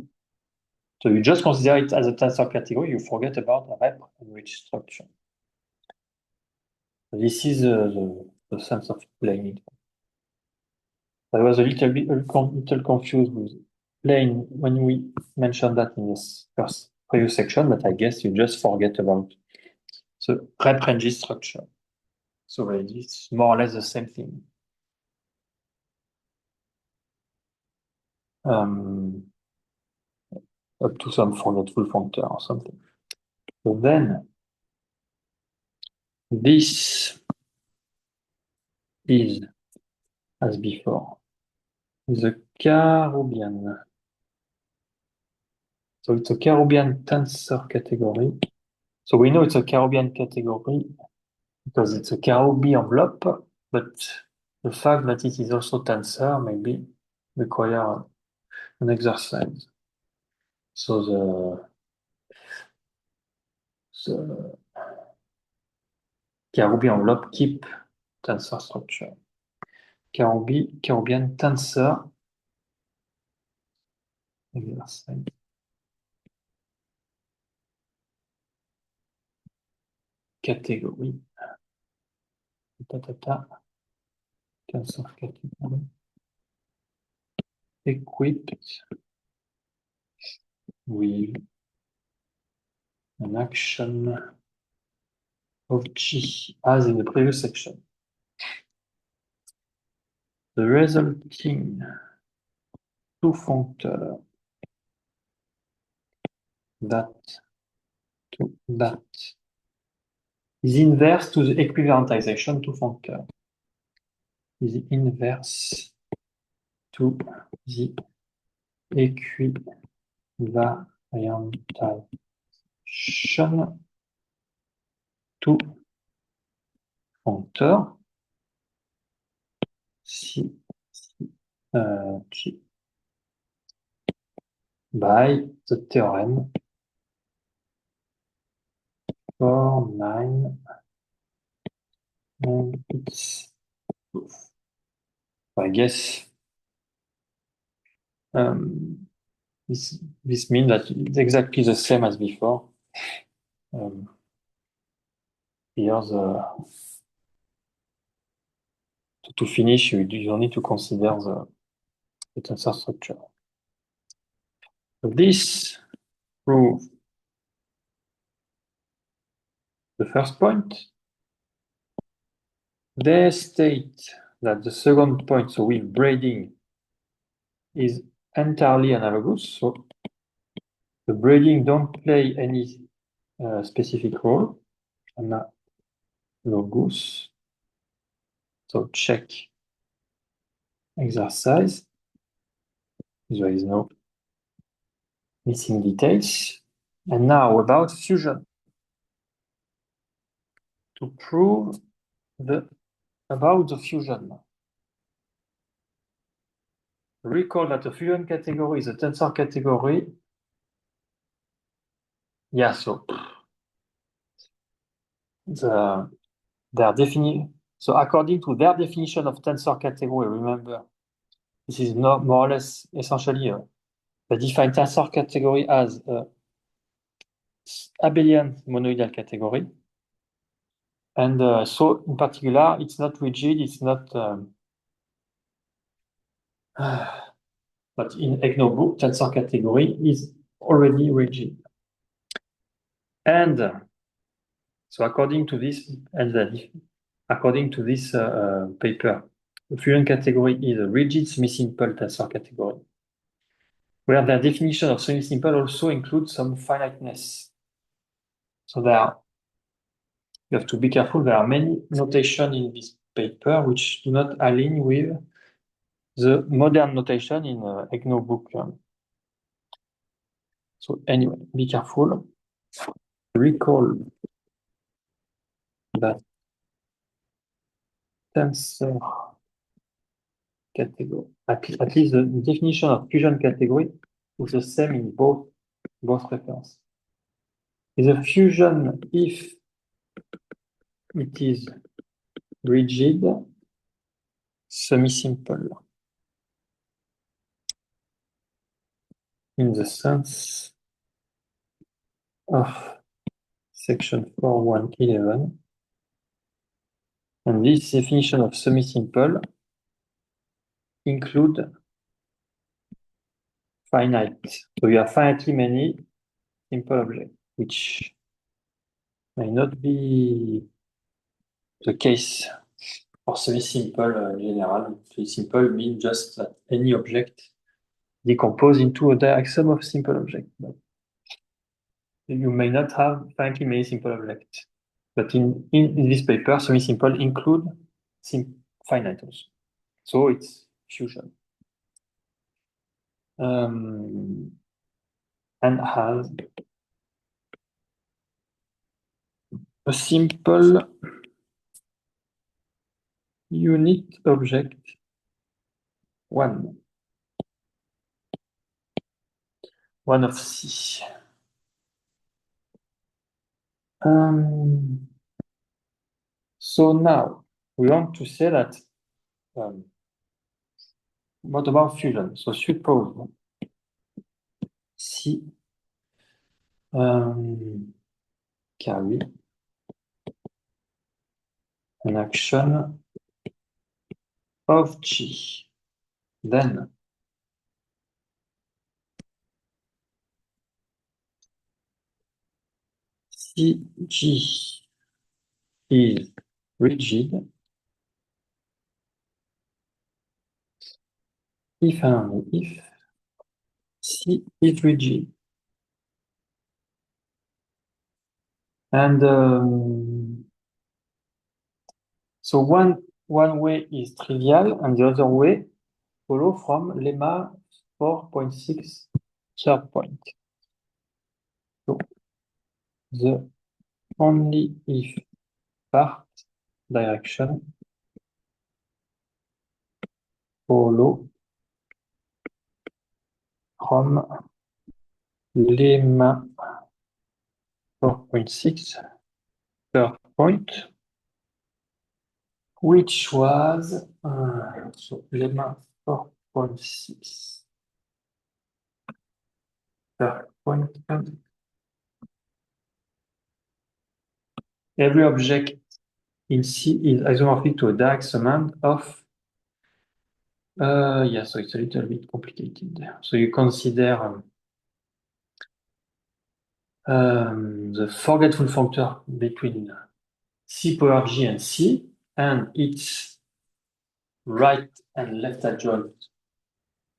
so you just consider it as a tensor category, you forget about the rep enriched structure. This is the sense of playing it. I was a little confused with plane when we mentioned that in this first previous section, but I guess you just forget about the rep range structure. So it's more or less the same thing. um, up to some forgetful functor or something. So then this is, as before, the Karoubian. So it's a Karoubian tensor category. So we know it's a Karoubian category because it's a Karoubi envelope, but the fact that it is also tensor maybe require an exercise. So the Karoubi envelope keep tensor structure. Karoubian tensor exercise. Catégorie. Tensor category. Equipped with an action of G as in the previous section. The resulting two functor that is inverse to the equivalentization two functor. Is inverse to the equivalentization two functor G by the theorem 4, 9 and its proof. I guess this means that it's exactly the same as before. Here to finish, you don't need to consider the tensor structure. So this proves the first point. They state that the second point, so with braiding, is entirely analogous. So the braiding don't play any specific role. Analogous. So check exercise. There is no missing details. And now about fusion. To prove about the fusion. Recall that the fusion category is a tensor category. Yeah, so so according to their definition of tensor category, remember, this is more or less essentially they define tensor category as a abelian monoidal category. And so in particular, it's not rigid, it's not but in EGNO book, tensor category is already rigid. And so according to this, according to this paper, the fusion category is a rigid semi-simple tensor category, where their definition of semi-simple also includes some finiteness. So you have to be careful. There are many notation in this paper which do not align with the modern notation in EGNO book. So anyway, be careful. Recall that tensor category, at least the definition of fusion category is the same in both references. Is a fusion if it is rigid, semi-simple, in the sense of section 4.1.11. And this definition of semi-simple include finite. So you have finitely many simple objects, which may not be the case for semi-simple in general. Semi-simple means just that any object decompose into a direct sum of simple objects. But you may not have finitely many simple objects. But in this paper, semi-simple include finite also. So it's fusion. And has a simple unit object one of C. So now we want to say that what about fusion? So suppose C carry an action of G, then CG is rigid if and only if C is rigid. And so one way is trivial and the other way follow from lemma 4.6 third point. So the only if part direction follow from lemma 4.6 third point, which was so lemma 4.6 third point. Every object in C is isomorphic to a direct summand of yeah, so it's a little bit complicated. So you consider the forgetful functor between C power G and C, and its right and left adjoint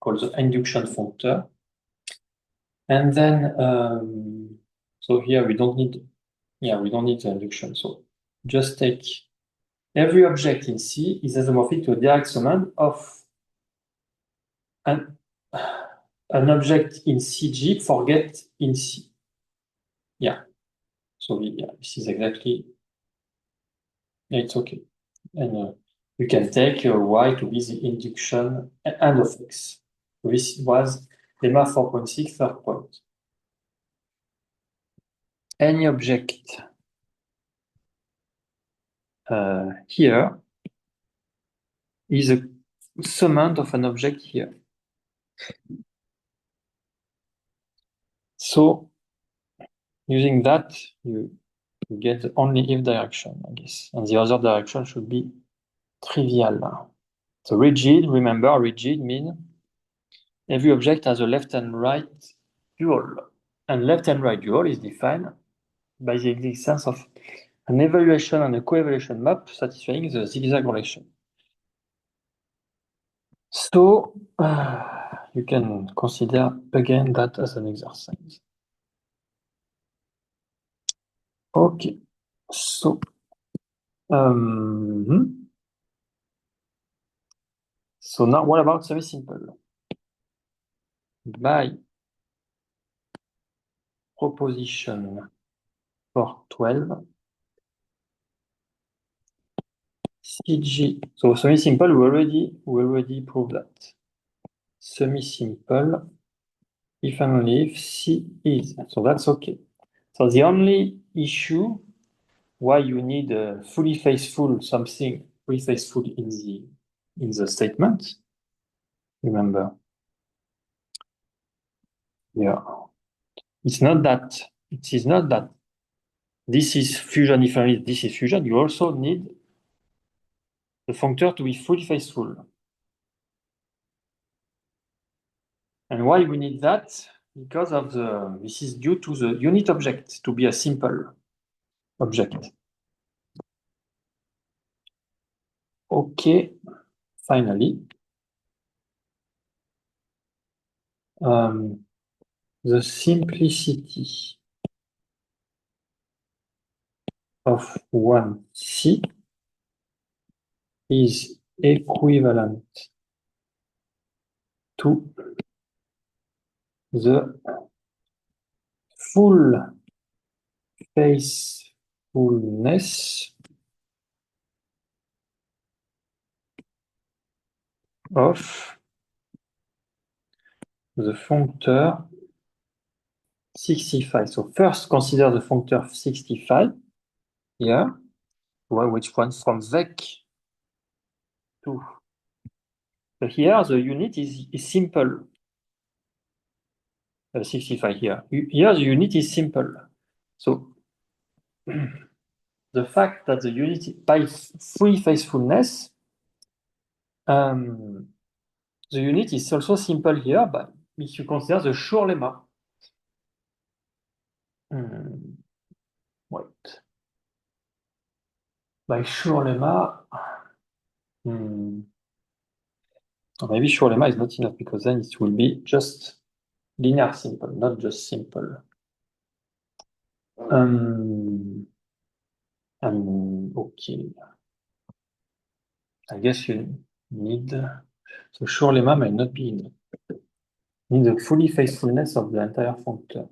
called the induction functor. And then, so here we don't need the induction. So just take every object in C is isomorphic to a direct summand of an object in CG forget in C. Yeah. So yeah, this is exactly, yeah, it's okay. And you can take Y to be the induction and of X. This was lemma 4.6 third point. Any object here is a summand of an object here. So using that, you get the only if direction, I guess. And the other direction should be trivial. So rigid, remember, rigid means every object has a left and right dual. And left and right dual is defined by the existence of an evaluation and a co-evaluation map satisfying the zigzag relation. So you can consider again that as an exercise. Okay, so so now what about semi-simple? By proposition for 12, CG. So semi-simple, we already proved that. Semi-simple, if and only if C is. So that's okay. So the only issue why you need a fully faithful something, fully faithful in the statement. Remember, yeah, it's not that. It is not that. This is fusion. If only this is fusion, you also need the functor to be fully faithful. And why we need that? Because of this is due to the unit object to be a simple object. Okay, finally. The simplicity of 1C is equivalent to the full faithfulness of the functor 65. So first consider the functor 65 here. Well, which one from VEC to. So here the unit is simple. 65 here. Here the unit is simple. So the fact that the unit by free faithfulness, the unit is also simple here, but if you consider the Schur lemma. Wait. By Schur lemma, maybe Schur lemma is not enough because then it will be just linear simple, not just simple. Okay. I guess you need, so Schur lemma may not be enough. You need the fully faithfulness of the entire functor.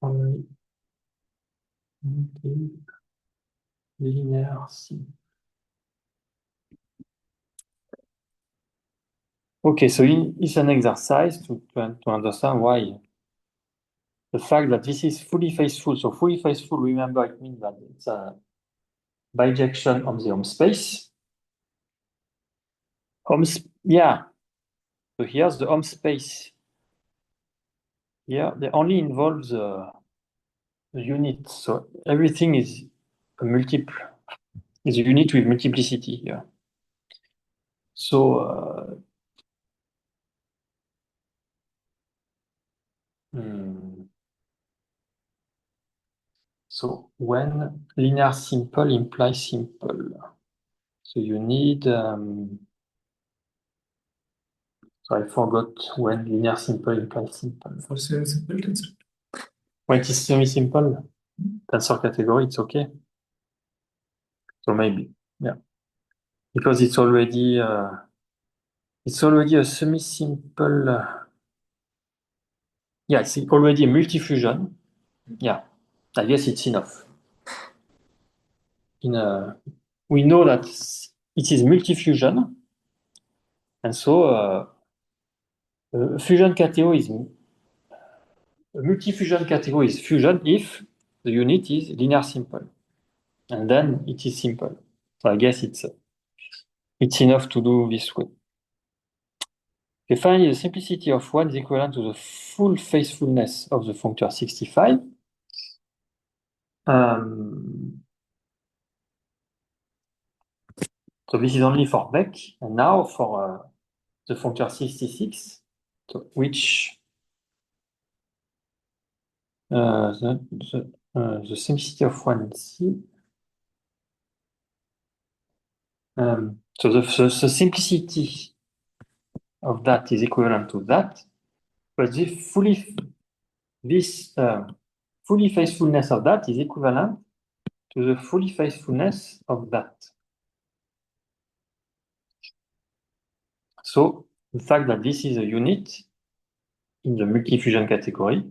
Only linear simple. Okay, so it's an exercise to understand why the fact that this is fully faithful. So fully faithful, remember, it means that it's a bijection on the Hom space. Yeah. So here's the Hom space. Here, they only involve the unit. So everything is a multiple, is a unit with multiplicity here. So so when linear simple implies simple, so you need, so I forgot when linear simple implies simple. For semi-simple tensor. When it is semi-simple, tensor category, it's okay. So maybe, yeah. Because it's already a semi-simple, yeah, it's already a multifusion. Yeah, I guess it's enough. We know that it is multifusion, and so fusion category is multifusion category is fusion if the unit is linear simple, and then it is simple. So I guess it's enough to do this way. Okay, finally, the simplicity of 1 is equivalent to the full faithfulness of the functor 65. So this is only for Beck, and now for the functor 66, so which the simplicity of 1C. So the simplicity of that is equivalent to that, but this fully faithfulness of that is equivalent to the fully faithfulness of that. So the fact that this is a unit in the multifusion category,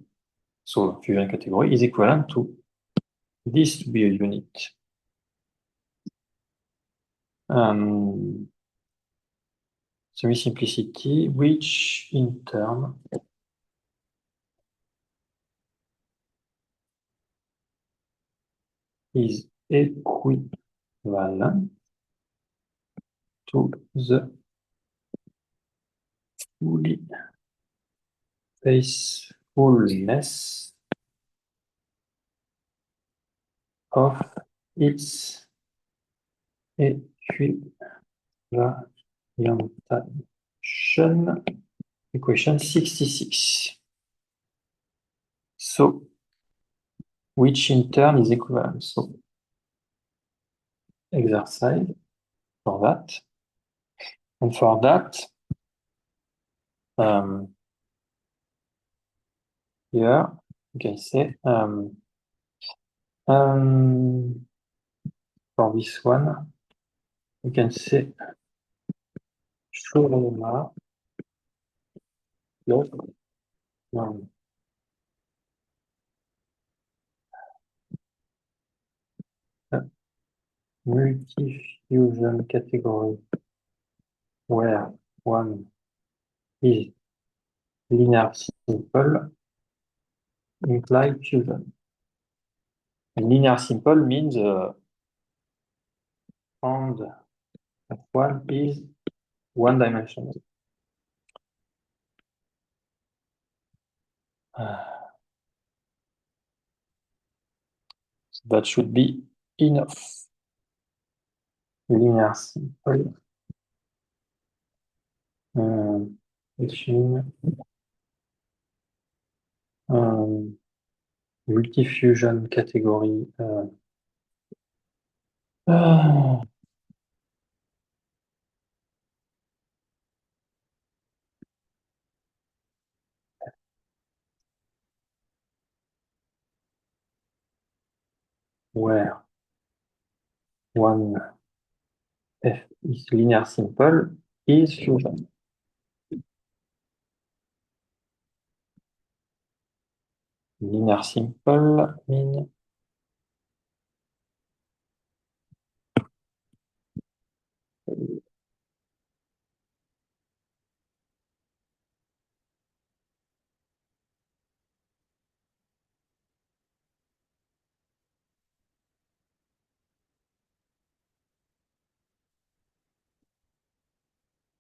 so fusion category, is equivalent to this to be a unit. Semi-simplicity, which in turn is equivalent to the fully faithfulness of its equivalentation, equation 66. So, which in turn is equivalent. So, exercise for that. And for that, here, you can say, for this one, you can say Shorema plus multi-fusion category where one is linear simple imply fusion. And linear simple means and one is one dimensional. So that should be enough. Linear simple. Which means multi-fusion category. Where one F is linear simple is fusion. Linear simple means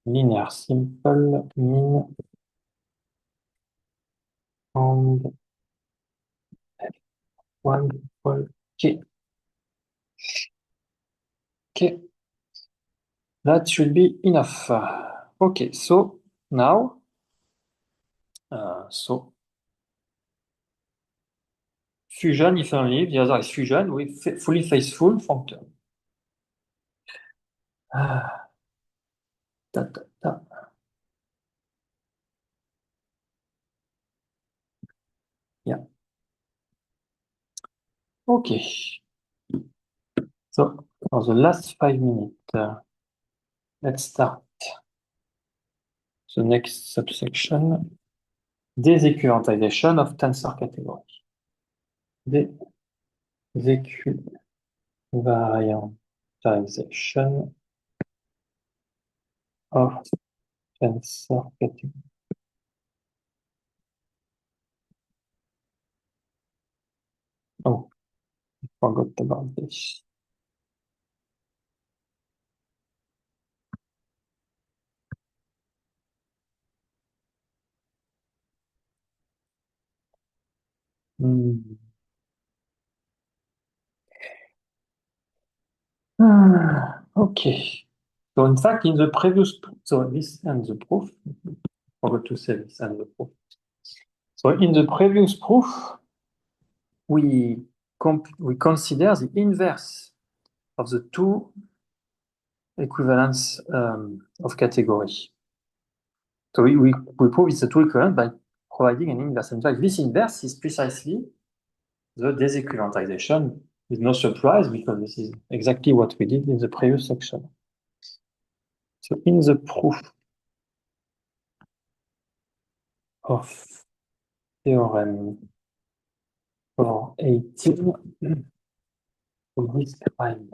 linear simple mean and one equal K. Okay, that should be enough. Okay, so now, fusion if only, the other is fusion with fully faithful functor. Ta, ta, ta. Yeah. Okay. So for the last 5 minutes, let's start the next subsection, desequivalentization of tensor category. Desequivalentization of tensor category. Oh, I forgot about this. Okay. So in fact, in the previous, so this ends the proof. Forgot to say this ends the proof. So in the previous proof, we consider the inverse of the two equivalence of category. So we prove it's a two equivalent by providing an inverse. In fact, this inverse is precisely the desequivalentization with no surprise because this is exactly what we did in the previous section. So in the proof of theorem 418, we describe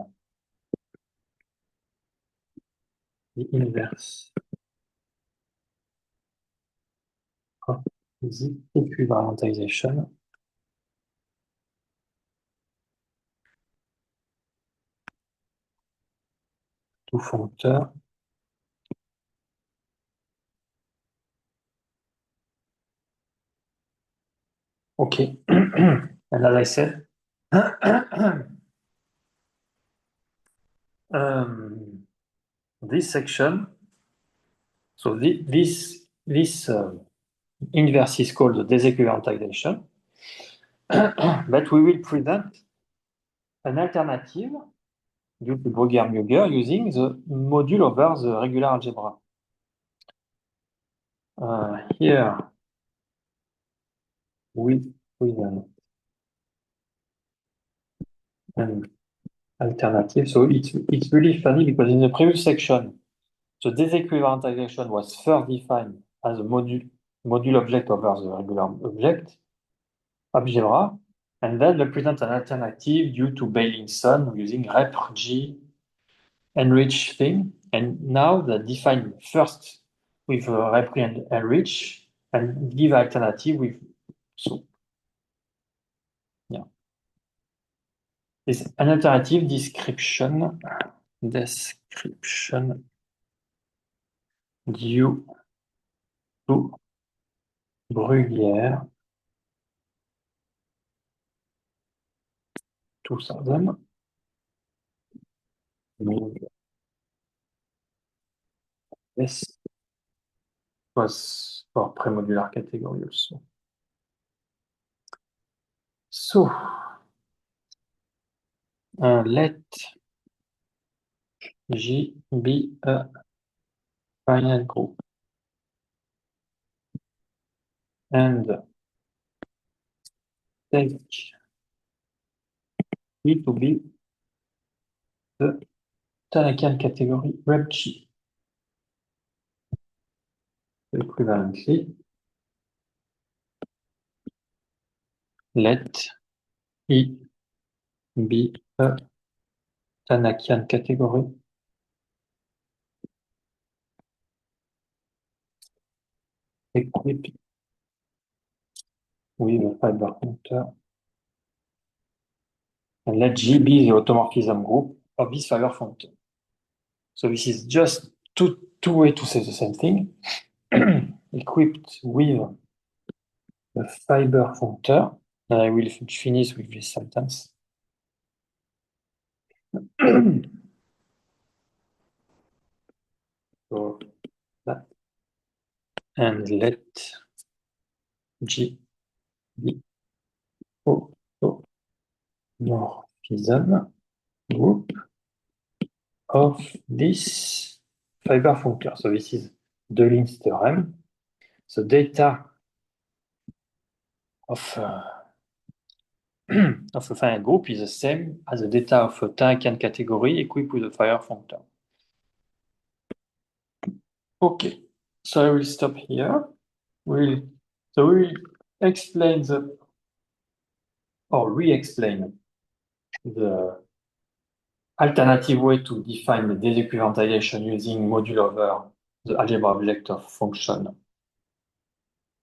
the inverse of the equivalentization to functor okay. And as I said, this section, so this inverse is called the desequivalentization, but we will present an alternative due to Brugger-Müger using the module over the regular algebra. Here we present an alternative. So it's really funny because in the previous section, the disequivalentization was first defined as a module object over the regular object, algebra, and then we present an alternative due to Beilinson using rep-G enrich thing. And now they define first with rep and enrich and give alternative with so. Yeah. It's an alternative description due to Bruguière 2000. This was for premodular category also. So, let G be a finite group and take G to be the Tanaka category rep G. Equivalently, let E be a Tanakian category equipped with a fiber counter. And let G be the automorphism group of this fiber functor. So this is just two ways to say the same thing. Equipped with the fiber functor. And I will finish with this sentence. So that. And let G be automorphism group of this fiber functor. So this is Delin's theorem. So data of of a finite group is the same as the data of a Tankian category equipped with a fiber functor. Okay, so I will stop here. We'll explain re-explain the alternative way to define the disequivalentization using module over the algebra object of function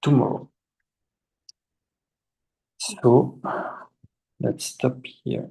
tomorrow. So let's stop here.